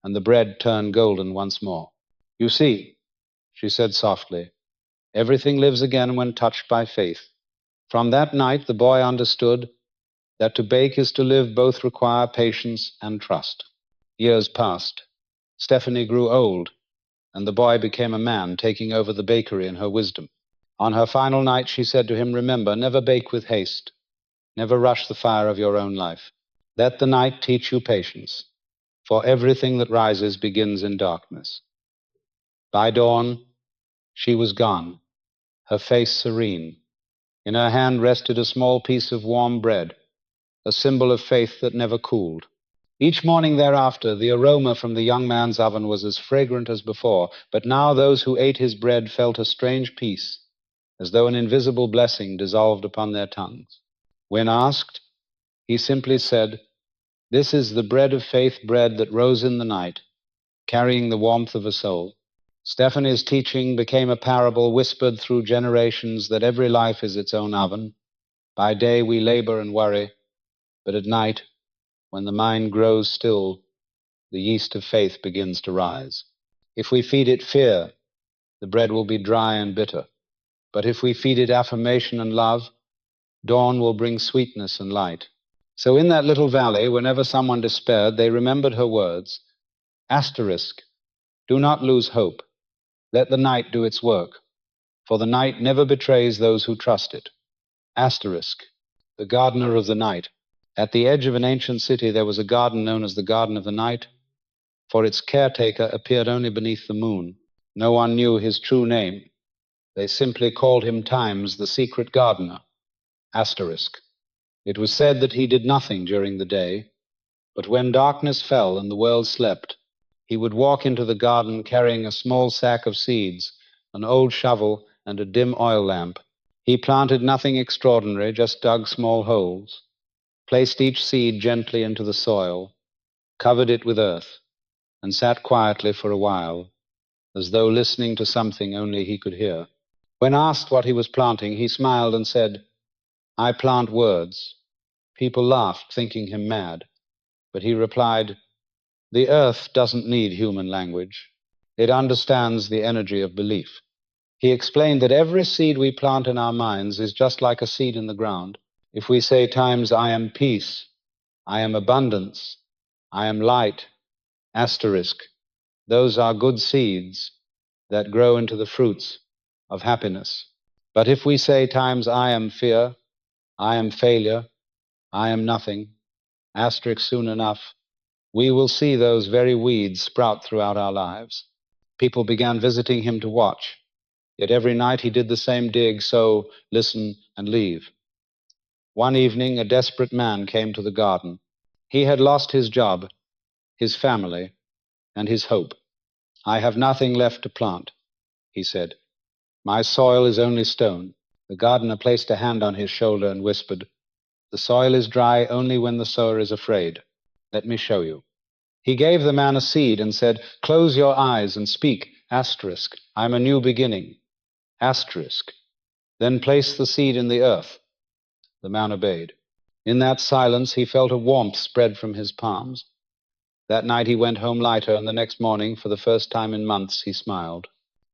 and the bread turned golden once more. "You see," she said softly, "everything lives again when touched by faith." From that night, the boy understood that to bake is to live both require patience and trust. Years passed. Stephanie grew old, and the boy became a man, taking over the bakery in her wisdom. On her final night, she said to him, "Remember, never bake with haste. Never rush the fire of your own life. Let the night teach you patience, for everything that rises begins in darkness." By dawn, she was gone, her face serene. In her hand rested a small piece of warm bread, a symbol of faith that never cooled. Each morning thereafter, the aroma from the young man's oven was as fragrant as before, but now those who ate his bread felt a strange peace, as though an invisible blessing dissolved upon their tongues. When asked, he simply said, "This is the bread of faith, bread that rose in the night, carrying the warmth of a soul." Stephanie's teaching became a parable whispered through generations that every life is its own oven. By day we labor and worry, but at night, when the mind grows still, the yeast of faith begins to rise. If we feed it fear, the bread will be dry and bitter. But if we feed it affirmation and love, dawn will bring sweetness and light. So in that little valley, whenever someone despaired, they remembered her words. Asterisk, do not lose hope. Let the night do its work, for the night never betrays those who trust it. Asterisk, the gardener of the night. At the edge of an ancient city, there was a garden known as the Garden of the Night, for its caretaker appeared only beneath the moon. No one knew his true name. They simply called him Times, the secret gardener. Asterisk. It was said that he did nothing during the day, but when darkness fell and the world slept, he would walk into the garden carrying a small sack of seeds, an old shovel, and a dim oil lamp. He planted nothing extraordinary, just dug small holes, placed each seed gently into the soil, covered it with earth, and sat quietly for a while, as though listening to something only he could hear. When asked what he was planting, he smiled and said, "I plant words." People laughed, thinking him mad, but he replied, "The earth doesn't need human language. It understands the energy of belief." He explained that every seed we plant in our minds is just like a seed in the ground. If we say times, "I am peace, I am abundance, I am light," asterisk, those are good seeds that grow into the fruits of happiness. But if we say times, "I am fear, I am failure, I am nothing," asterisk, soon enough, we will see those very weeds sprout throughout our lives. People began visiting him to watch. Yet every night he did the same dig, sow, listen, and leave. One evening, a desperate man came to the garden. He had lost his job, his family, and his hope. "I have nothing left to plant," he said. "My soil is only stone." The gardener placed a hand on his shoulder and whispered, "The soil is dry only when the sower is afraid. Let me show you." He gave the man a seed and said, "Close your eyes and speak, asterisk, I'm a new beginning, asterisk. Then place the seed in the earth." The man obeyed. In that silence, he felt a warmth spread from his palms. That night he went home lighter, and the next morning, for the first time in months, he smiled.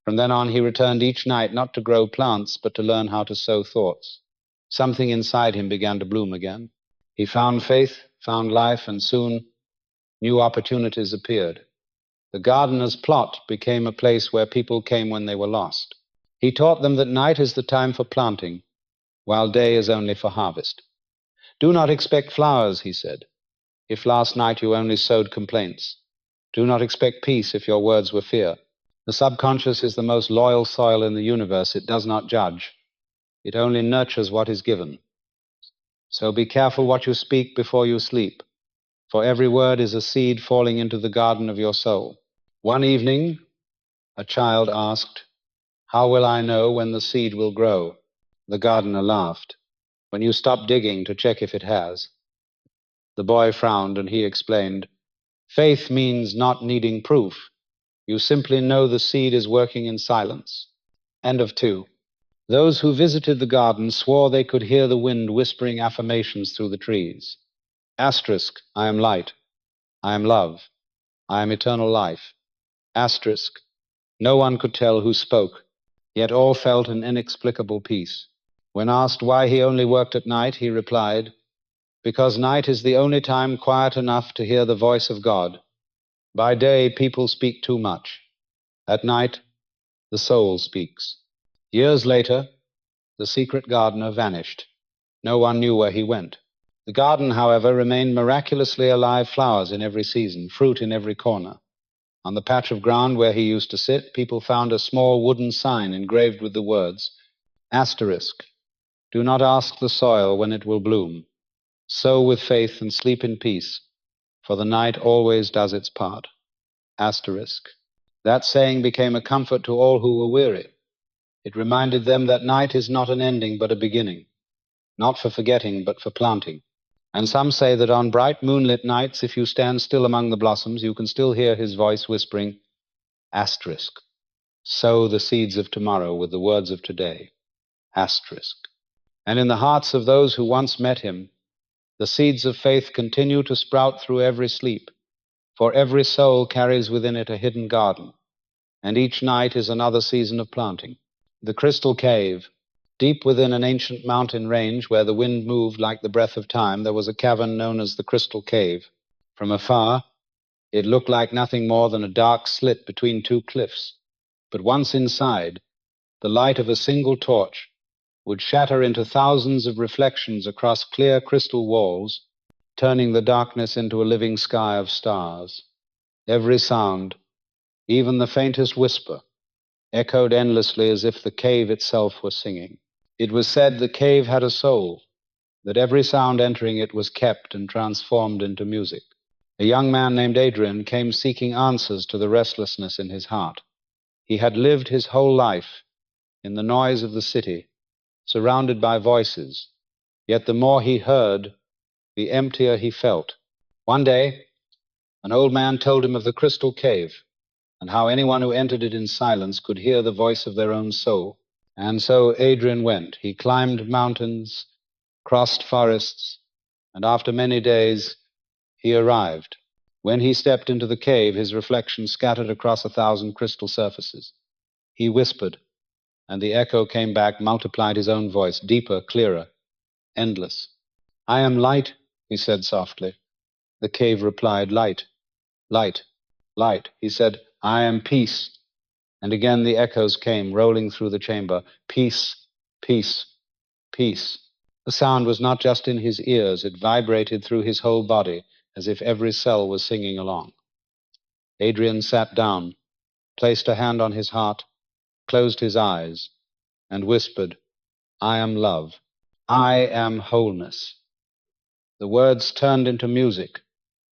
From then on, he returned each night not to grow plants, but to learn how to sow thoughts. Something inside him began to bloom again. He found faith, found life, and soon new opportunities appeared. The gardener's plot became a place where people came when they were lost. He taught them that night is the time for planting, while day is only for harvest. "Do not expect flowers," he said, "if last night you only sowed complaints. Do not expect peace if your words were fear. The subconscious is the most loyal soil in the universe. It does not judge. It only nurtures what is given. So be careful what you speak before you sleep, for every word is a seed falling into the garden of your soul." One evening, a child asked, "How will I know when the seed will grow?" The gardener laughed. "When you stop digging to check if it has." The boy frowned, and he explained, "Faith means not needing proof. You simply know the seed is working in silence." End of 2. Those who visited the garden swore they could hear the wind whispering affirmations through the trees. Asterisk, I am light. I am love. I am eternal life. Asterisk, no one could tell who spoke, yet all felt an inexplicable peace. When asked why he only worked at night, he replied, "Because night is the only time quiet enough to hear the voice of God. By day, people speak too much. At night, the soul speaks." Years later, the secret gardener vanished. No one knew where he went. The garden, however, remained miraculously alive, flowers in every season, fruit in every corner. On the patch of ground where he used to sit, people found a small wooden sign engraved with the words, asterisk, "Do not ask the soil when it will bloom. Sow with faith and sleep in peace, for the night always does its part." Asterisk. That saying became a comfort to all who were weary. It reminded them that night is not an ending but a beginning, not for forgetting but for planting. And some say that on bright moonlit nights, if you stand still among the blossoms, you can still hear his voice whispering, asterisk, "Sow the seeds of tomorrow with the words of today." Asterisk. And in the hearts of those who once met him, the seeds of faith continue to sprout through every sleep, for every soul carries within it a hidden garden, and each night is another season of planting. The crystal cave. Deep within an ancient mountain range where the wind moved like the breath of time, there was a cavern known as the Crystal Cave. From afar, it looked like nothing more than a dark slit between two cliffs. But once inside, the light of a single torch would shatter into thousands of reflections across clear crystal walls, turning the darkness into a living sky of stars. Every sound, even the faintest whisper, echoed endlessly as if the cave itself were singing. It was said the cave had a soul, that every sound entering it was kept and transformed into music. A young man named Adrian came seeking answers to the restlessness in his heart. He had lived his whole life in the noise of the city, surrounded by voices, yet the more he heard, the emptier he felt. One day, an old man told him of the Crystal Cave and how anyone who entered it in silence could hear the voice of their own soul. And so Adrian went. He climbed mountains, crossed forests, and after many days, he arrived. When he stepped into the cave, his reflection scattered across 1,000 crystal surfaces. He whispered, and the echo came back, multiplied his own voice, deeper, clearer, endless. "I am light," he said softly. The cave replied, "Light, light, light." He said, "I am peace." And again the echoes came, rolling through the chamber, "Peace, peace, peace." The sound was not just in his ears, it vibrated through his whole body, as if every cell was singing along. Adrian sat down, placed a hand on his heart, closed his eyes and whispered, "I am love. I am wholeness." The words turned into music,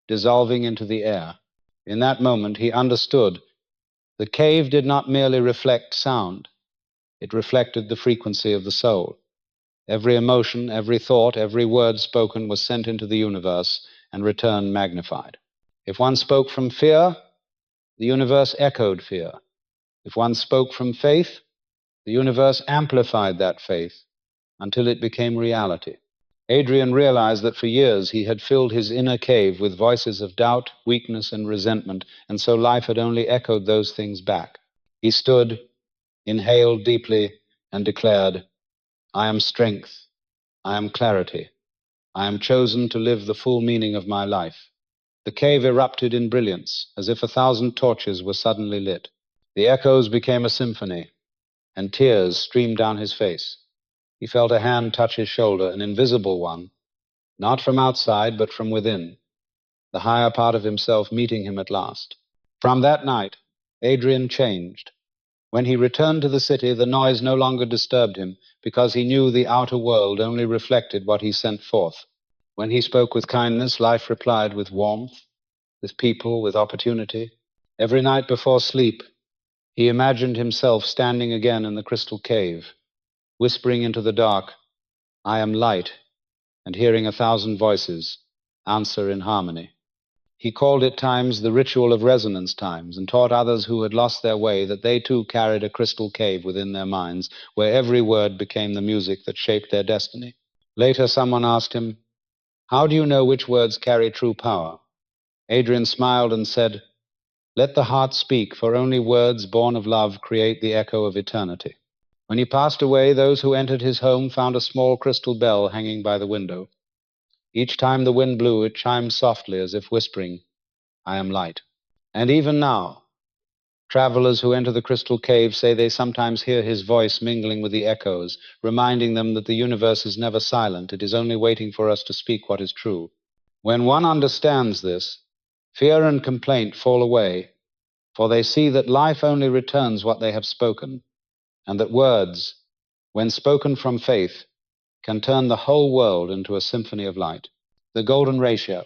dissolving into the air. In that moment, he understood the cave did not merely reflect sound, it reflected the frequency of the soul. Every emotion, every thought, every word spoken was sent into the universe and returned magnified. If one spoke from fear, the universe echoed fear. If one spoke from faith, the universe amplified that faith until it became reality. Adrian realized that for years he had filled his inner cave with voices of doubt, weakness, and resentment, and so life had only echoed those things back. He stood, inhaled deeply, and declared, "I am strength. I am clarity. I am chosen to live the full meaning of my life." The cave erupted in brilliance, as if 1,000 torches were suddenly lit. The echoes became a symphony, and tears streamed down his face. He felt a hand touch his shoulder, an invisible one, not from outside, but from within, the higher part of himself meeting him at last. From that night, Adrian changed. When he returned to the city, the noise no longer disturbed him, because he knew the outer world only reflected what he sent forth. When he spoke with kindness, life replied with warmth, with people, with opportunity. Every night before sleep, he imagined himself standing again in the crystal cave, whispering into the dark, "I am light," and hearing 1,000 voices answer in harmony. He called it times the ritual of resonance times, and taught others who had lost their way that they too carried a crystal cave within their minds, where every word became the music that shaped their destiny. Later, someone asked him, "How do you know which words carry true power?" Adrian smiled and said, "Let the heart speak, for only words born of love create the echo of eternity." When he passed away, those who entered his home found a small crystal bell hanging by the window. Each time the wind blew, it chimed softly as if whispering, "I am light." And even now, travelers who enter the crystal cave say they sometimes hear his voice mingling with the echoes, reminding them that the universe is never silent, it is only waiting for us to speak what is true. When one understands this, fear and complaint fall away, for they see that life only returns what they have spoken, and that words, when spoken from faith, can turn the whole world into a symphony of light. The golden ratio.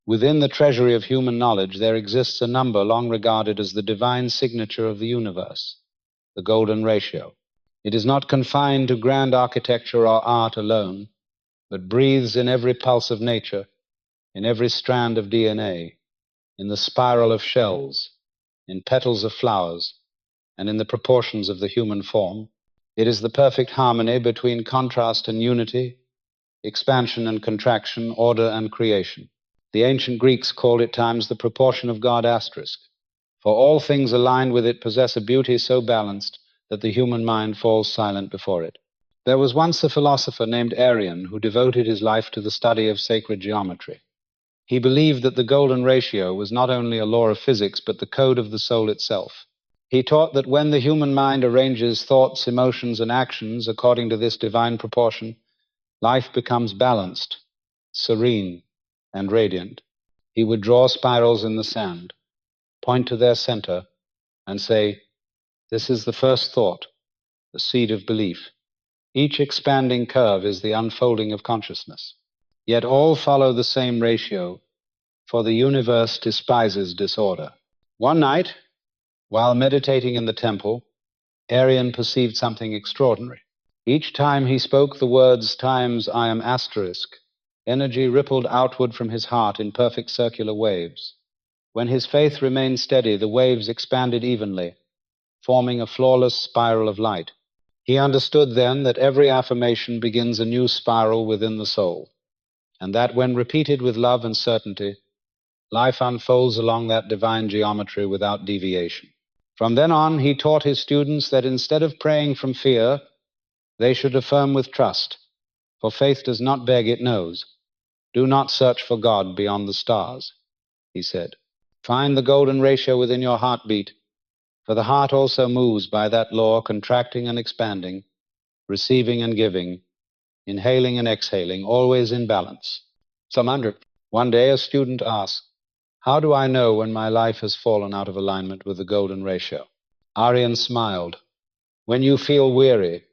Within the treasury of human knowledge, there exists a number long regarded as the divine signature of the universe, the golden ratio. It is not confined to grand architecture or art alone, but breathes in every pulse of nature, in every strand of DNA, in the spiral of shells, in petals of flowers, and in the proportions of the human form. It is the perfect harmony between contrast and unity, expansion and contraction, order and creation. The ancient Greeks called it times the proportion of God asterisk, for all things aligned with it possess a beauty so balanced that the human mind falls silent before it. There was once a philosopher named Arian who devoted his life to the study of sacred geometry. He believed that the golden ratio was not only a law of physics, but the code of the soul itself. He taught that when the human mind arranges thoughts, emotions, and actions according to this divine proportion, life becomes balanced, serene, and radiant. He would draw spirals in the sand, point to their center, and say, "This is the first thought, the seed of belief." Each expanding curve is the unfolding of consciousness. Yet all follow the same ratio, for the universe despises disorder. One night, while meditating in the temple, Arian perceived something extraordinary. Each time he spoke the words times "I am asterisk," energy rippled outward from his heart in perfect circular waves. When his faith remained steady, the waves expanded evenly, forming a flawless spiral of light. He understood then that every affirmation begins a new spiral within the soul, and that when repeated with love and certainty, life unfolds along that divine geometry without deviation. From then on, he taught his students that instead of praying from fear, they should affirm with trust, for faith does not beg, it knows. "Do not search for God beyond the stars," he said. "Find the golden ratio within your heartbeat, for the heart also moves by that law, contracting and expanding, receiving and giving, inhaling and exhaling, always in balance." One day a student asked, "How do I know when my life has fallen out of alignment with the golden ratio?" Arian smiled. When you feel weary,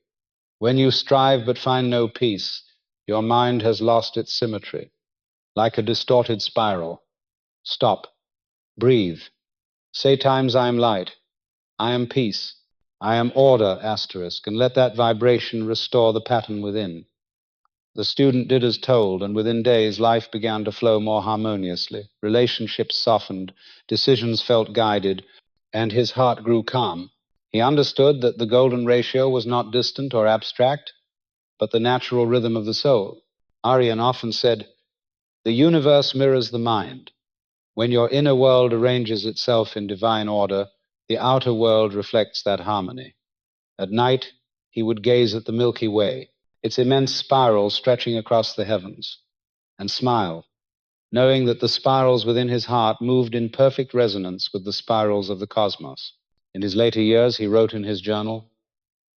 when you strive but find no peace, your mind has lost its symmetry, like a distorted spiral. Stop. Breathe. Say times I am light, I am peace, I am order, asterisk, and let that vibration restore the pattern within. The student did as told, and within days life began to flow more harmoniously. Relationships softened, decisions felt guided, and his heart grew calm. He understood that the golden ratio was not distant or abstract, but the natural rhythm of the soul. Aryan often said, "The universe mirrors the mind. When your inner world arranges itself in divine order, the outer world reflects that harmony." At night, he would gaze at the Milky Way, its immense spiral stretching across the heavens, and smile, knowing that the spirals within his heart moved in perfect resonance with the spirals of the cosmos. In his later years, he wrote in his journal,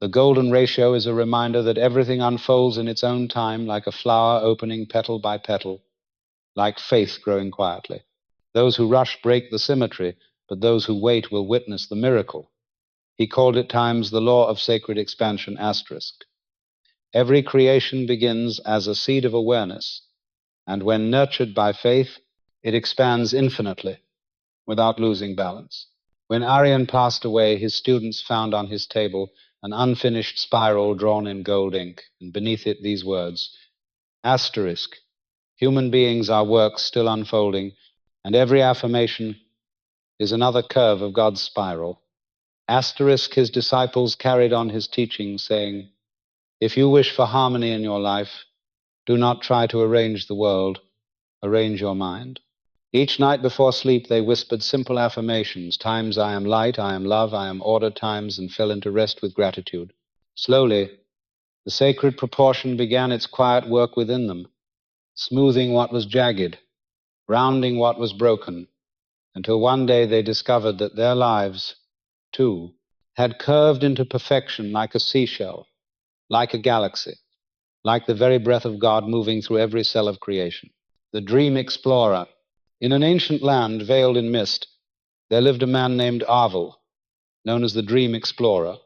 "The golden ratio is a reminder that everything unfolds in its own time, like a flower opening petal by petal, like faith growing quietly. Those who rush break the symmetry, but those who wait will witness the miracle." He called at times the law of sacred expansion, asterisk. Every creation begins as a seed of awareness, and when nurtured by faith, it expands infinitely without losing balance. When Aryan passed away, his students found on his table an unfinished spiral drawn in gold ink, and beneath it these words, asterisk, human beings are works still unfolding, and every affirmation is another curve of God's spiral. Asterisk, his disciples carried on his teaching, saying, "If you wish for harmony in your life, do not try to arrange the world, arrange your mind." Each night before sleep, they whispered simple affirmations, times I am light, I am love, I am order, times, and fell into rest with gratitude. Slowly, the sacred proportion began its quiet work within them, smoothing what was jagged, rounding what was broken, until one day they discovered that their lives, too, had curved into perfection like a seashell, like a galaxy, like the very breath of God moving through every cell of creation. The dream explorer. In an ancient land veiled in mist, there lived a man named Arvel, known as the dream explorer.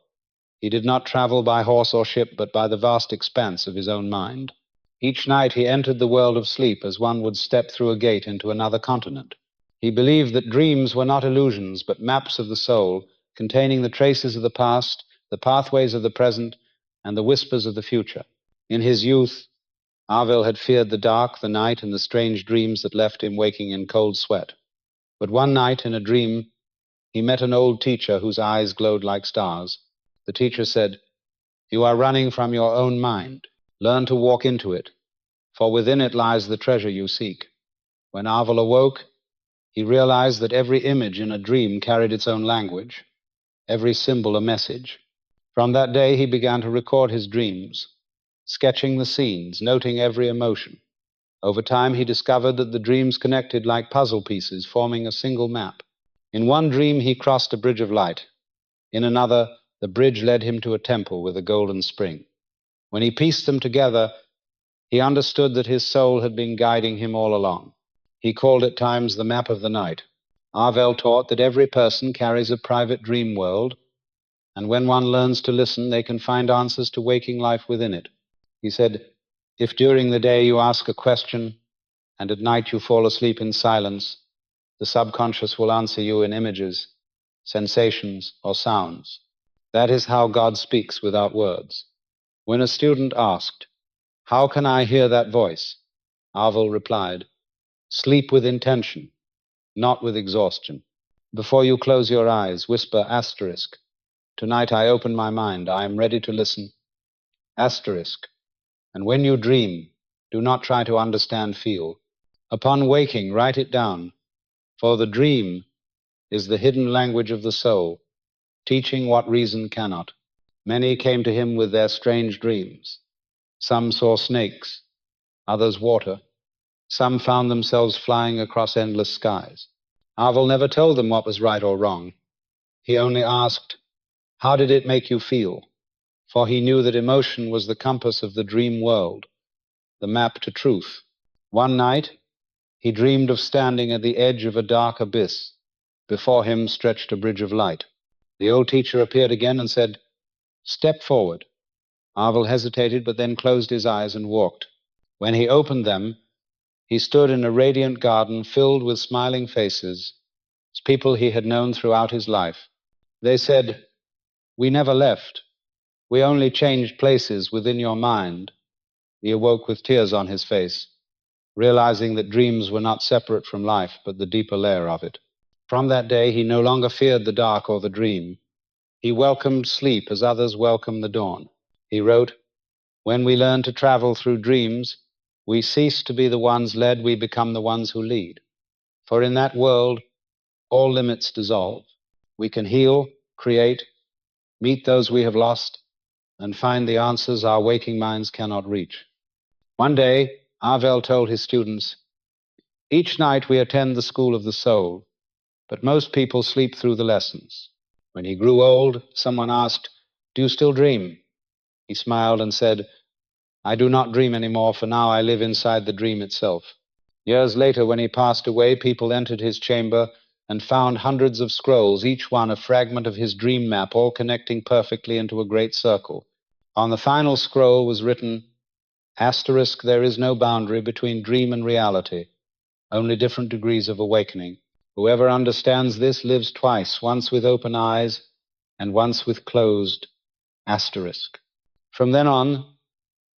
He did not travel by horse or ship, but by the vast expanse of his own mind. Each night he entered the world of sleep as one would step through a gate into another continent. He believed that dreams were not illusions, but maps of the soul, containing the traces of the past, the pathways of the present, and the whispers of the future. In his youth, Arvel had feared the dark, the night, and the strange dreams that left him waking in cold sweat. But one night, in a dream, he met an old teacher whose eyes glowed like stars. The teacher said, "You are running from your own mind. Learn to walk into it, for within it lies the treasure you seek." When Arvel awoke, he realized that every image in a dream carried its own language, every symbol a message. From that day, he began to record his dreams, sketching the scenes, noting every emotion. Over time, he discovered that the dreams connected like puzzle pieces, forming a single map. In one dream, he crossed a bridge of light. In another, the bridge led him to a temple with a golden spring. When he pieced them together, he understood that his soul had been guiding him all along. He called at times the map of the night. Arvel taught that every person carries a private dream world, and when one learns to listen, they can find answers to waking life within it. He said, "If during the day you ask a question, and at night you fall asleep in silence, the subconscious will answer you in images, sensations, or sounds. That is how God speaks without words." When a student asked, "How can I hear that voice?" Arvel replied, "Sleep with intention, not with exhaustion. Before you close your eyes, whisper asterisk. Tonight I open my mind. I am ready to listen. Asterisk. And when you dream, do not try to understand, feel. Upon waking, write it down, for the dream is the hidden language of the soul, teaching what reason cannot." Many came to him with their strange dreams. Some saw snakes, others water. Some found themselves flying across endless skies. Arvel never told them what was right or wrong. He only asked, "How did it make you feel?" For he knew that emotion was the compass of the dream world, the map to truth. One night, he dreamed of standing at the edge of a dark abyss. Before him stretched a bridge of light. The old teacher appeared again and said, Step forward." Arvel hesitated, but then closed his eyes and walked. When he opened them, he stood in a radiant garden filled with smiling faces, people he had known throughout his life. They said, "We never left. We only changed places within your mind." He awoke with tears on his face, realizing that dreams were not separate from life, but the deeper layer of it. From that day, he no longer feared the dark or the dream. He welcomed sleep as others welcome the dawn. He wrote, "When we learn to travel through dreams, we cease to be the ones led, we become the ones who lead. For in that world, all limits dissolve. We can heal, create, meet those we have lost, and find the answers our waking minds cannot reach." One day, Arvel told his students, "Each night we attend the school of the soul, but most people sleep through the lessons." When he grew old, someone asked, "Do you still dream?" He smiled and said, "I do not dream anymore, for now I live inside the dream itself." Years later, when he passed away, people entered his chamber and found hundreds of scrolls, each one a fragment of his dream map, all connecting perfectly into a great circle. On the final scroll was written, "Asterisk, there is no boundary between dream and reality, only different degrees of awakening. Whoever understands this lives twice, once with open eyes and once with closed." Asterisk. From then on,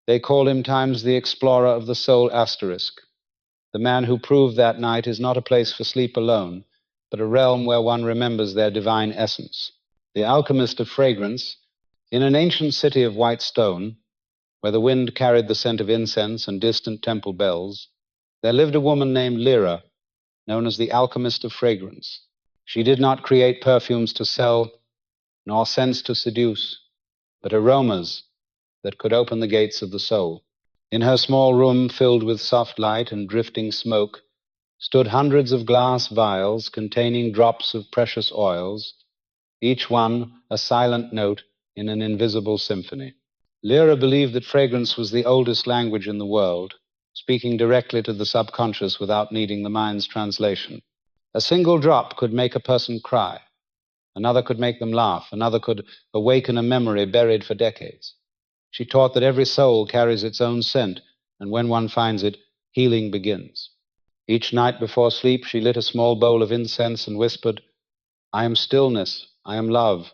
they call him times the explorer of the soul. Asterisk. The man who proved that night is not a place for sleep alone, but a realm where one remembers their divine essence. The alchemist of fragrance. In an ancient city of white stone, where the wind carried the scent of incense and distant temple bells, there lived a woman named Lyra, known as the alchemist of fragrance. She did not create perfumes to sell, nor scents to seduce, but aromas that could open the gates of the soul. In her small room, filled with soft light and drifting smoke, stood hundreds of glass vials containing drops of precious oils, each one a silent note in an invisible symphony. Lyra believed that fragrance was the oldest language in the world, speaking directly to the subconscious without needing the mind's translation. A single drop could make a person cry. Another could make them laugh. Another could awaken a memory buried for decades. She taught that every soul carries its own scent, and when one finds it, healing begins. Each night before sleep, she lit a small bowl of incense and whispered, "I am stillness, I am love,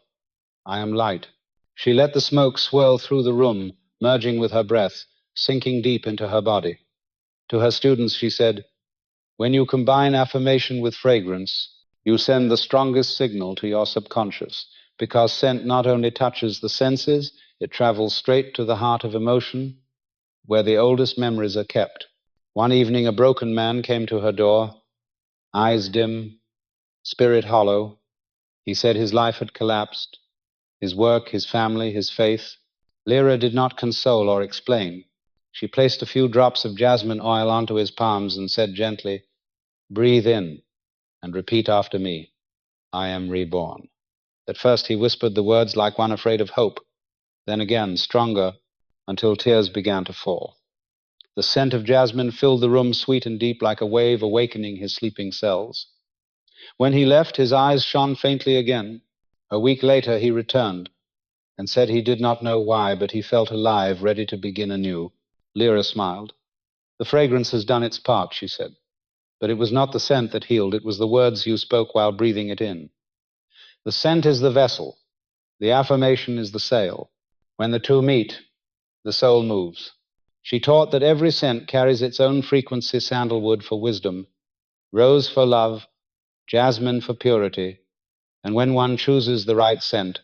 I am light." She let the smoke swirl through the room, merging with her breath, sinking deep into her body. To her students, she said, "When you combine affirmation with fragrance, you send the strongest signal to your subconscious, because scent not only touches the senses, it travels straight to the heart of emotion, where the oldest memories are kept." One evening, a broken man came to her door, eyes dim, spirit hollow. He said his life had collapsed, his work, his family, his faith. Lyra did not console or explain. She placed a few drops of jasmine oil onto his palms and said gently, "Breathe in and repeat after me. I am reborn." At first he whispered the words like one afraid of hope, then again, stronger, until tears began to fall. The scent of jasmine filled the room, sweet and deep, like a wave awakening his sleeping cells. When he left, his eyes shone faintly again. A week later, he returned and said he did not know why, but he felt alive, ready to begin anew. Lyra smiled. "The fragrance has done its part," she said. "But it was not the scent that healed, it was the words you spoke while breathing it in. The scent is the vessel, the affirmation is the sail. When the two meet, the soul moves." She taught that every scent carries its own frequency: sandalwood for wisdom, rose for love, jasmine for purity, and when one chooses the right scent,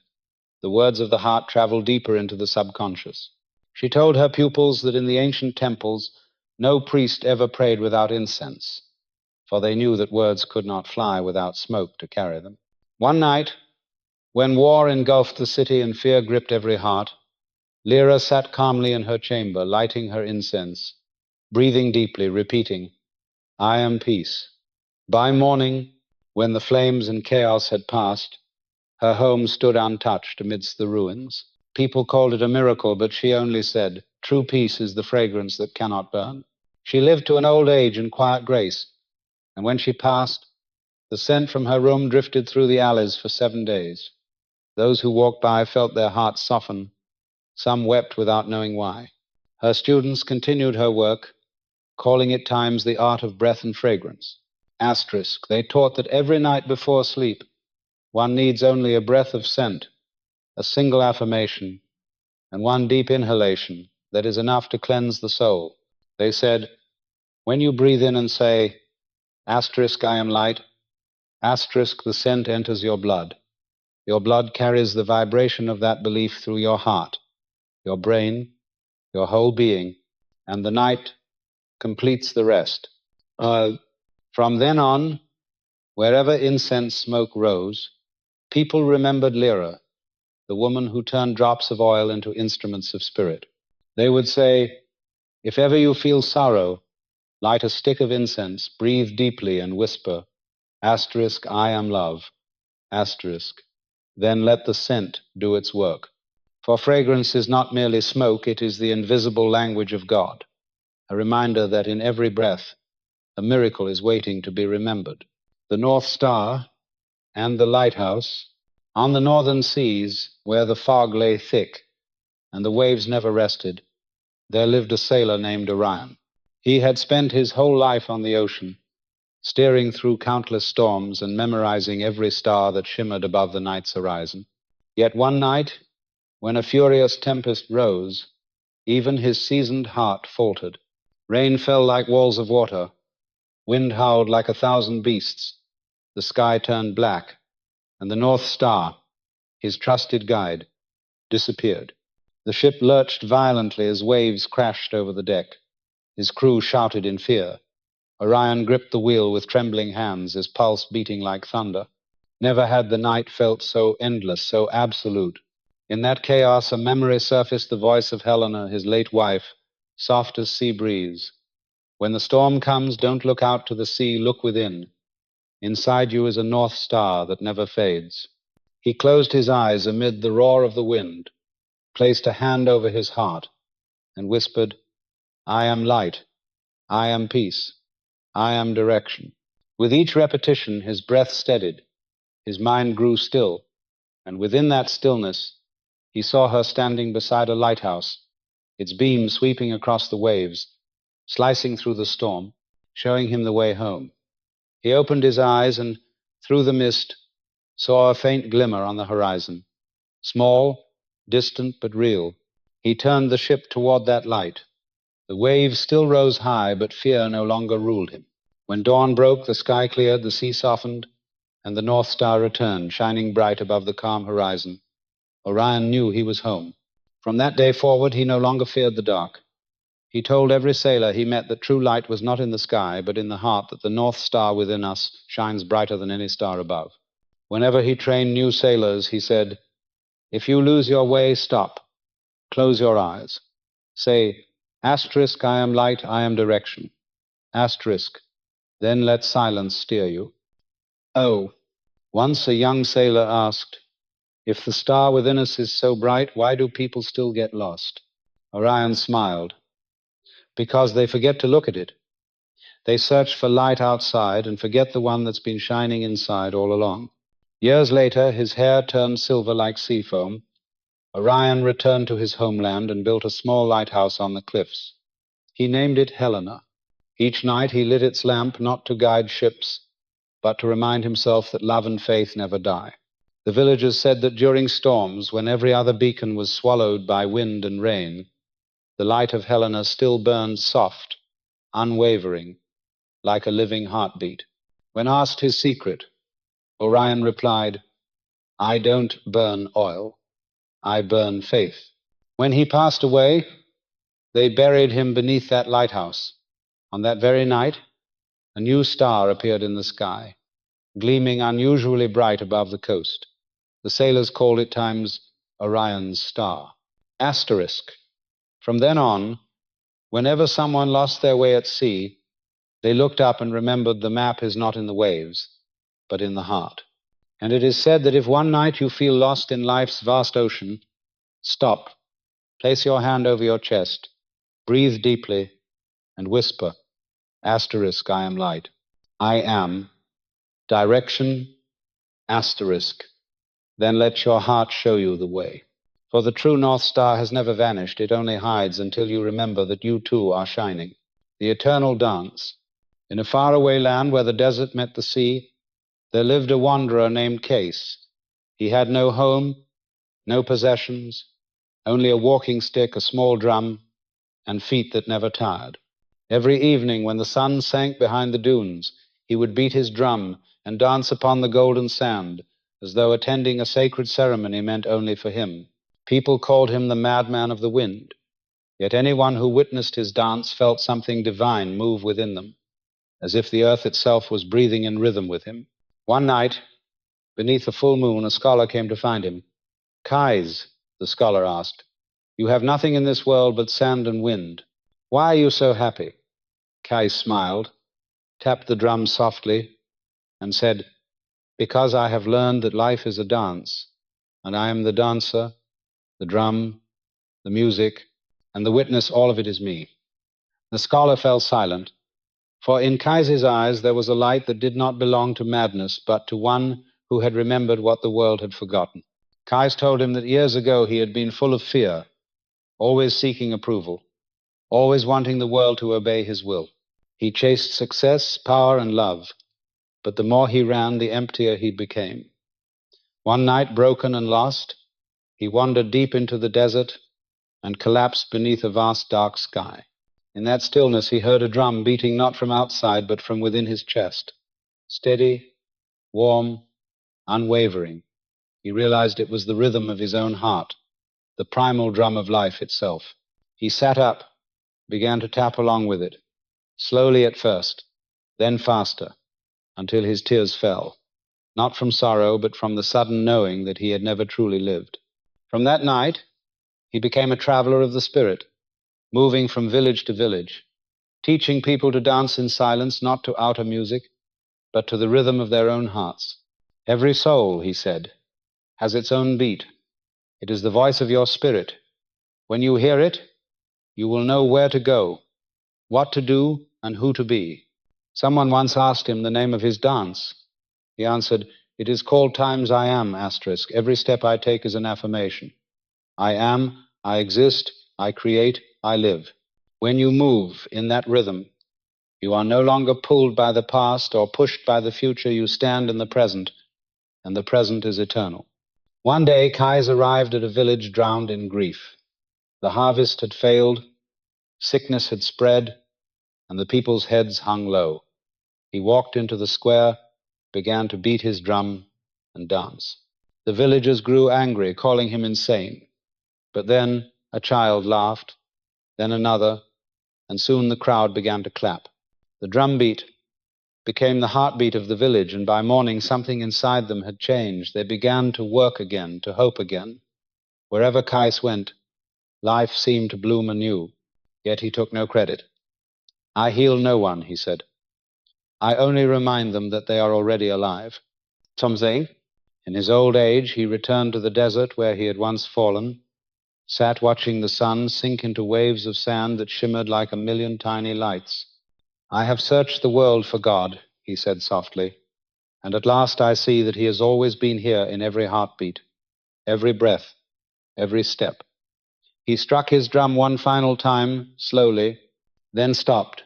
the words of the heart travel deeper into the subconscious. She told her pupils that in the ancient temples, no priest ever prayed without incense, for they knew that words could not fly without smoke to carry them. One night, when war engulfed the city and fear gripped every heart, Lyra sat calmly in her chamber, lighting her incense, breathing deeply, repeating, "I am peace." By morning, when the flames and chaos had passed, her home stood untouched amidst the ruins. People called it a miracle, but she only said, "True peace is the fragrance that cannot burn." She lived to an old age in quiet grace, and when she passed, the scent from her room drifted through the alleys for 7 days. Those who walked by felt their hearts soften. Some wept without knowing why. Her students continued her work, calling at times the art of breath and fragrance. Asterisk. They taught that every night before sleep, one needs only a breath of scent, a single affirmation, and one deep inhalation that is enough to cleanse the soul. They said, when you breathe in and say, asterisk, I am light, asterisk, the scent enters your blood. Your blood carries the vibration of that belief through your heart, your brain, your whole being, and the night completes the rest. From then on, wherever incense smoke rose, people remembered Lyra, the woman who turned drops of oil into instruments of spirit. They would say, if ever you feel sorrow, light a stick of incense, breathe deeply and whisper, asterisk, I am love, asterisk. Then let the scent do its work. For fragrance is not merely smoke, it is the invisible language of God, a reminder that in every breath, a miracle is waiting to be remembered. The North Star and the lighthouse. On the northern seas, where the fog lay thick and the waves never rested, there lived a sailor named Orion. He had spent his whole life on the ocean, steering through countless storms and memorizing every star that shimmered above the night's horizon. Yet one night, when a furious tempest rose, even his seasoned heart faltered. Rain fell like walls of water, wind howled like 1,000 beasts, the sky turned black, and the North Star, his trusted guide, disappeared. The ship lurched violently as waves crashed over the deck. His crew shouted in fear. Orion gripped the wheel with trembling hands, his pulse beating like thunder. Never had the night felt so endless, so absolute. In that chaos, a memory surfaced, the voice of Helena, his late wife, soft as sea breeze. When the storm comes, don't look out to the sea, look within. Inside you is a North Star that never fades. He closed his eyes amid the roar of the wind, placed a hand over his heart, and whispered, I am light, I am peace, I am direction. With each repetition, his breath steadied, his mind grew still, and within that stillness, he saw her standing beside a lighthouse, its beams sweeping across the waves, slicing through the storm, showing him the way home. He opened his eyes and, through the mist, saw a faint glimmer on the horizon. Small, distant, but real. He turned the ship toward that light. The waves still rose high, but fear no longer ruled him. When dawn broke, the sky cleared, the sea softened, and the North Star returned, shining bright above the calm horizon. Orion knew he was home. From that day forward, he no longer feared the dark. He told every sailor he met that true light was not in the sky, but in the heart, that the North Star within us shines brighter than any star above. Whenever he trained new sailors, he said, if you lose your way, stop. Close your eyes. Say, asterisk, I am light, I am direction. Asterisk, then let silence steer you. Oh, once a young sailor asked, if the star within us is so bright, why do people still get lost? Orion smiled. Because they forget to look at it. They search for light outside and forget the one that's been shining inside all along. Years later, his hair turned silver like sea foam. Orion returned to his homeland and built a small lighthouse on the cliffs. He named it Helena. Each night he lit its lamp not to guide ships, but to remind himself that love and faith never die. The villagers said that during storms, when every other beacon was swallowed by wind and rain, the light of Helena still burned soft, unwavering, like a living heartbeat. When asked his secret, Orion replied, I don't burn oil, I burn faith. When he passed away, they buried him beneath that lighthouse. On that very night, a new star appeared in the sky, gleaming unusually bright above the coast. The sailors called it times Orion's star. Asterisk. From then on, whenever someone lost their way at sea, they looked up and remembered the map is not in the waves, but in the heart. And it is said that if one night you feel lost in life's vast ocean, stop, place your hand over your chest, breathe deeply, and whisper, asterisk, I am light. I am direction, asterisk, Then let your heart show you the way. For the true North Star has never vanished, it only hides until you remember that you too are shining. The eternal dance. In a faraway land where the desert met the sea, there lived a wanderer named Case. He had no home, no possessions, only a walking stick, a small drum, and feet that never tired. Every evening when the sun sank behind the dunes, he would beat his drum and dance upon the golden sand, as though attending a sacred ceremony meant only for him. People called him the madman of the wind, yet anyone who witnessed his dance felt something divine move within them, as if the earth itself was breathing in rhythm with him. One night, beneath the full moon, a scholar came to find him. "Kais," the scholar asked, "you have nothing in this world but sand and wind. Why are you so happy?" Kais smiled, tapped the drum softly, and said, "Because I have learned that life is a dance, and I am the dancer, the drum, the music, and the witness, all of it is me." The scholar fell silent, for in Kais's eyes there was a light that did not belong to madness, but to one who had remembered what the world had forgotten. Kais told him that years ago he had been full of fear, always seeking approval, always wanting the world to obey his will. He chased success, power, and love, but the more he ran, the emptier he became. One night, broken and lost, he wandered deep into the desert and collapsed beneath a vast dark sky. In that stillness, he heard a drum beating not from outside, but from within his chest. Steady, warm, unwavering. He realized it was the rhythm of his own heart, the primal drum of life itself. He sat up, began to tap along with it, slowly at first, then faster, until his tears fell, not from sorrow, but from the sudden knowing that he had never truly lived. From that night, he became a traveler of the spirit, moving from village to village, teaching people to dance in silence, not to outer music, but to the rhythm of their own hearts. Every soul, he said, has its own beat. It is the voice of your spirit. When you hear it, you will know where to go, what to do, and who to be. Someone once asked him the name of his dance. He answered, "It is called Times I Am, asterisk. Every step I take is an affirmation. I am, I exist, I create, I live." When you move in that rhythm, you are no longer pulled by the past or pushed by the future. You stand in the present, and the present is eternal. One day, Kais arrived at a village drowned in grief. The harvest had failed, sickness had spread, and the people's heads hung low. He walked into the square, began to beat his drum and dance. The villagers grew angry, calling him insane. But then a child laughed, then another, and soon the crowd began to clap. The drum beat became the heartbeat of the village, and by morning something inside them had changed. They began to work again, to hope again. Wherever Kais went, life seemed to bloom anew, yet he took no credit. "I heal no one," he said. "I only remind them that they are already alive." Something. In his old age, he returned to the desert where he had once fallen, sat watching the sun sink into waves of sand that shimmered like a million tiny lights. "I have searched the world for God," he said softly, "and at last I see that he has always been here in every heartbeat, every breath, every step." He struck his drum one final time, slowly, then stopped,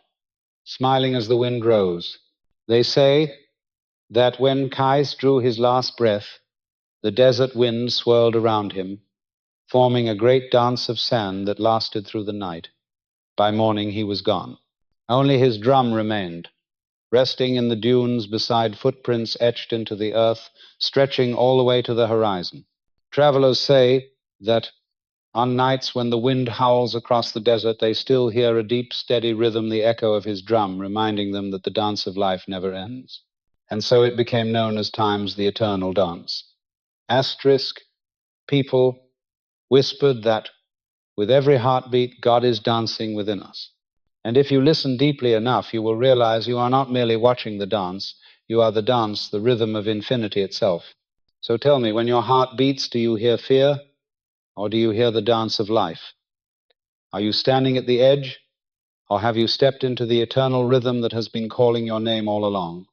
smiling as the wind rose. They say that when Kais drew his last breath, the desert wind swirled around him, forming a great dance of sand that lasted through the night. By morning he was gone. Only his drum remained, resting in the dunes beside footprints etched into the earth, stretching all the way to the horizon. Travelers say that on nights when the wind howls across the desert, they still hear a deep, steady rhythm, the echo of his drum, reminding them that the dance of life never ends. And so it became known as Time's the eternal dance. Asterisk, people whispered that with every heartbeat, God is dancing within us. And if you listen deeply enough, you will realize you are not merely watching the dance, you are the dance, the rhythm of infinity itself. So tell me, when your heart beats, do you hear fear, or do you hear the dance of life? Are you standing at the edge, or have you stepped into the eternal rhythm that has been calling your name all along?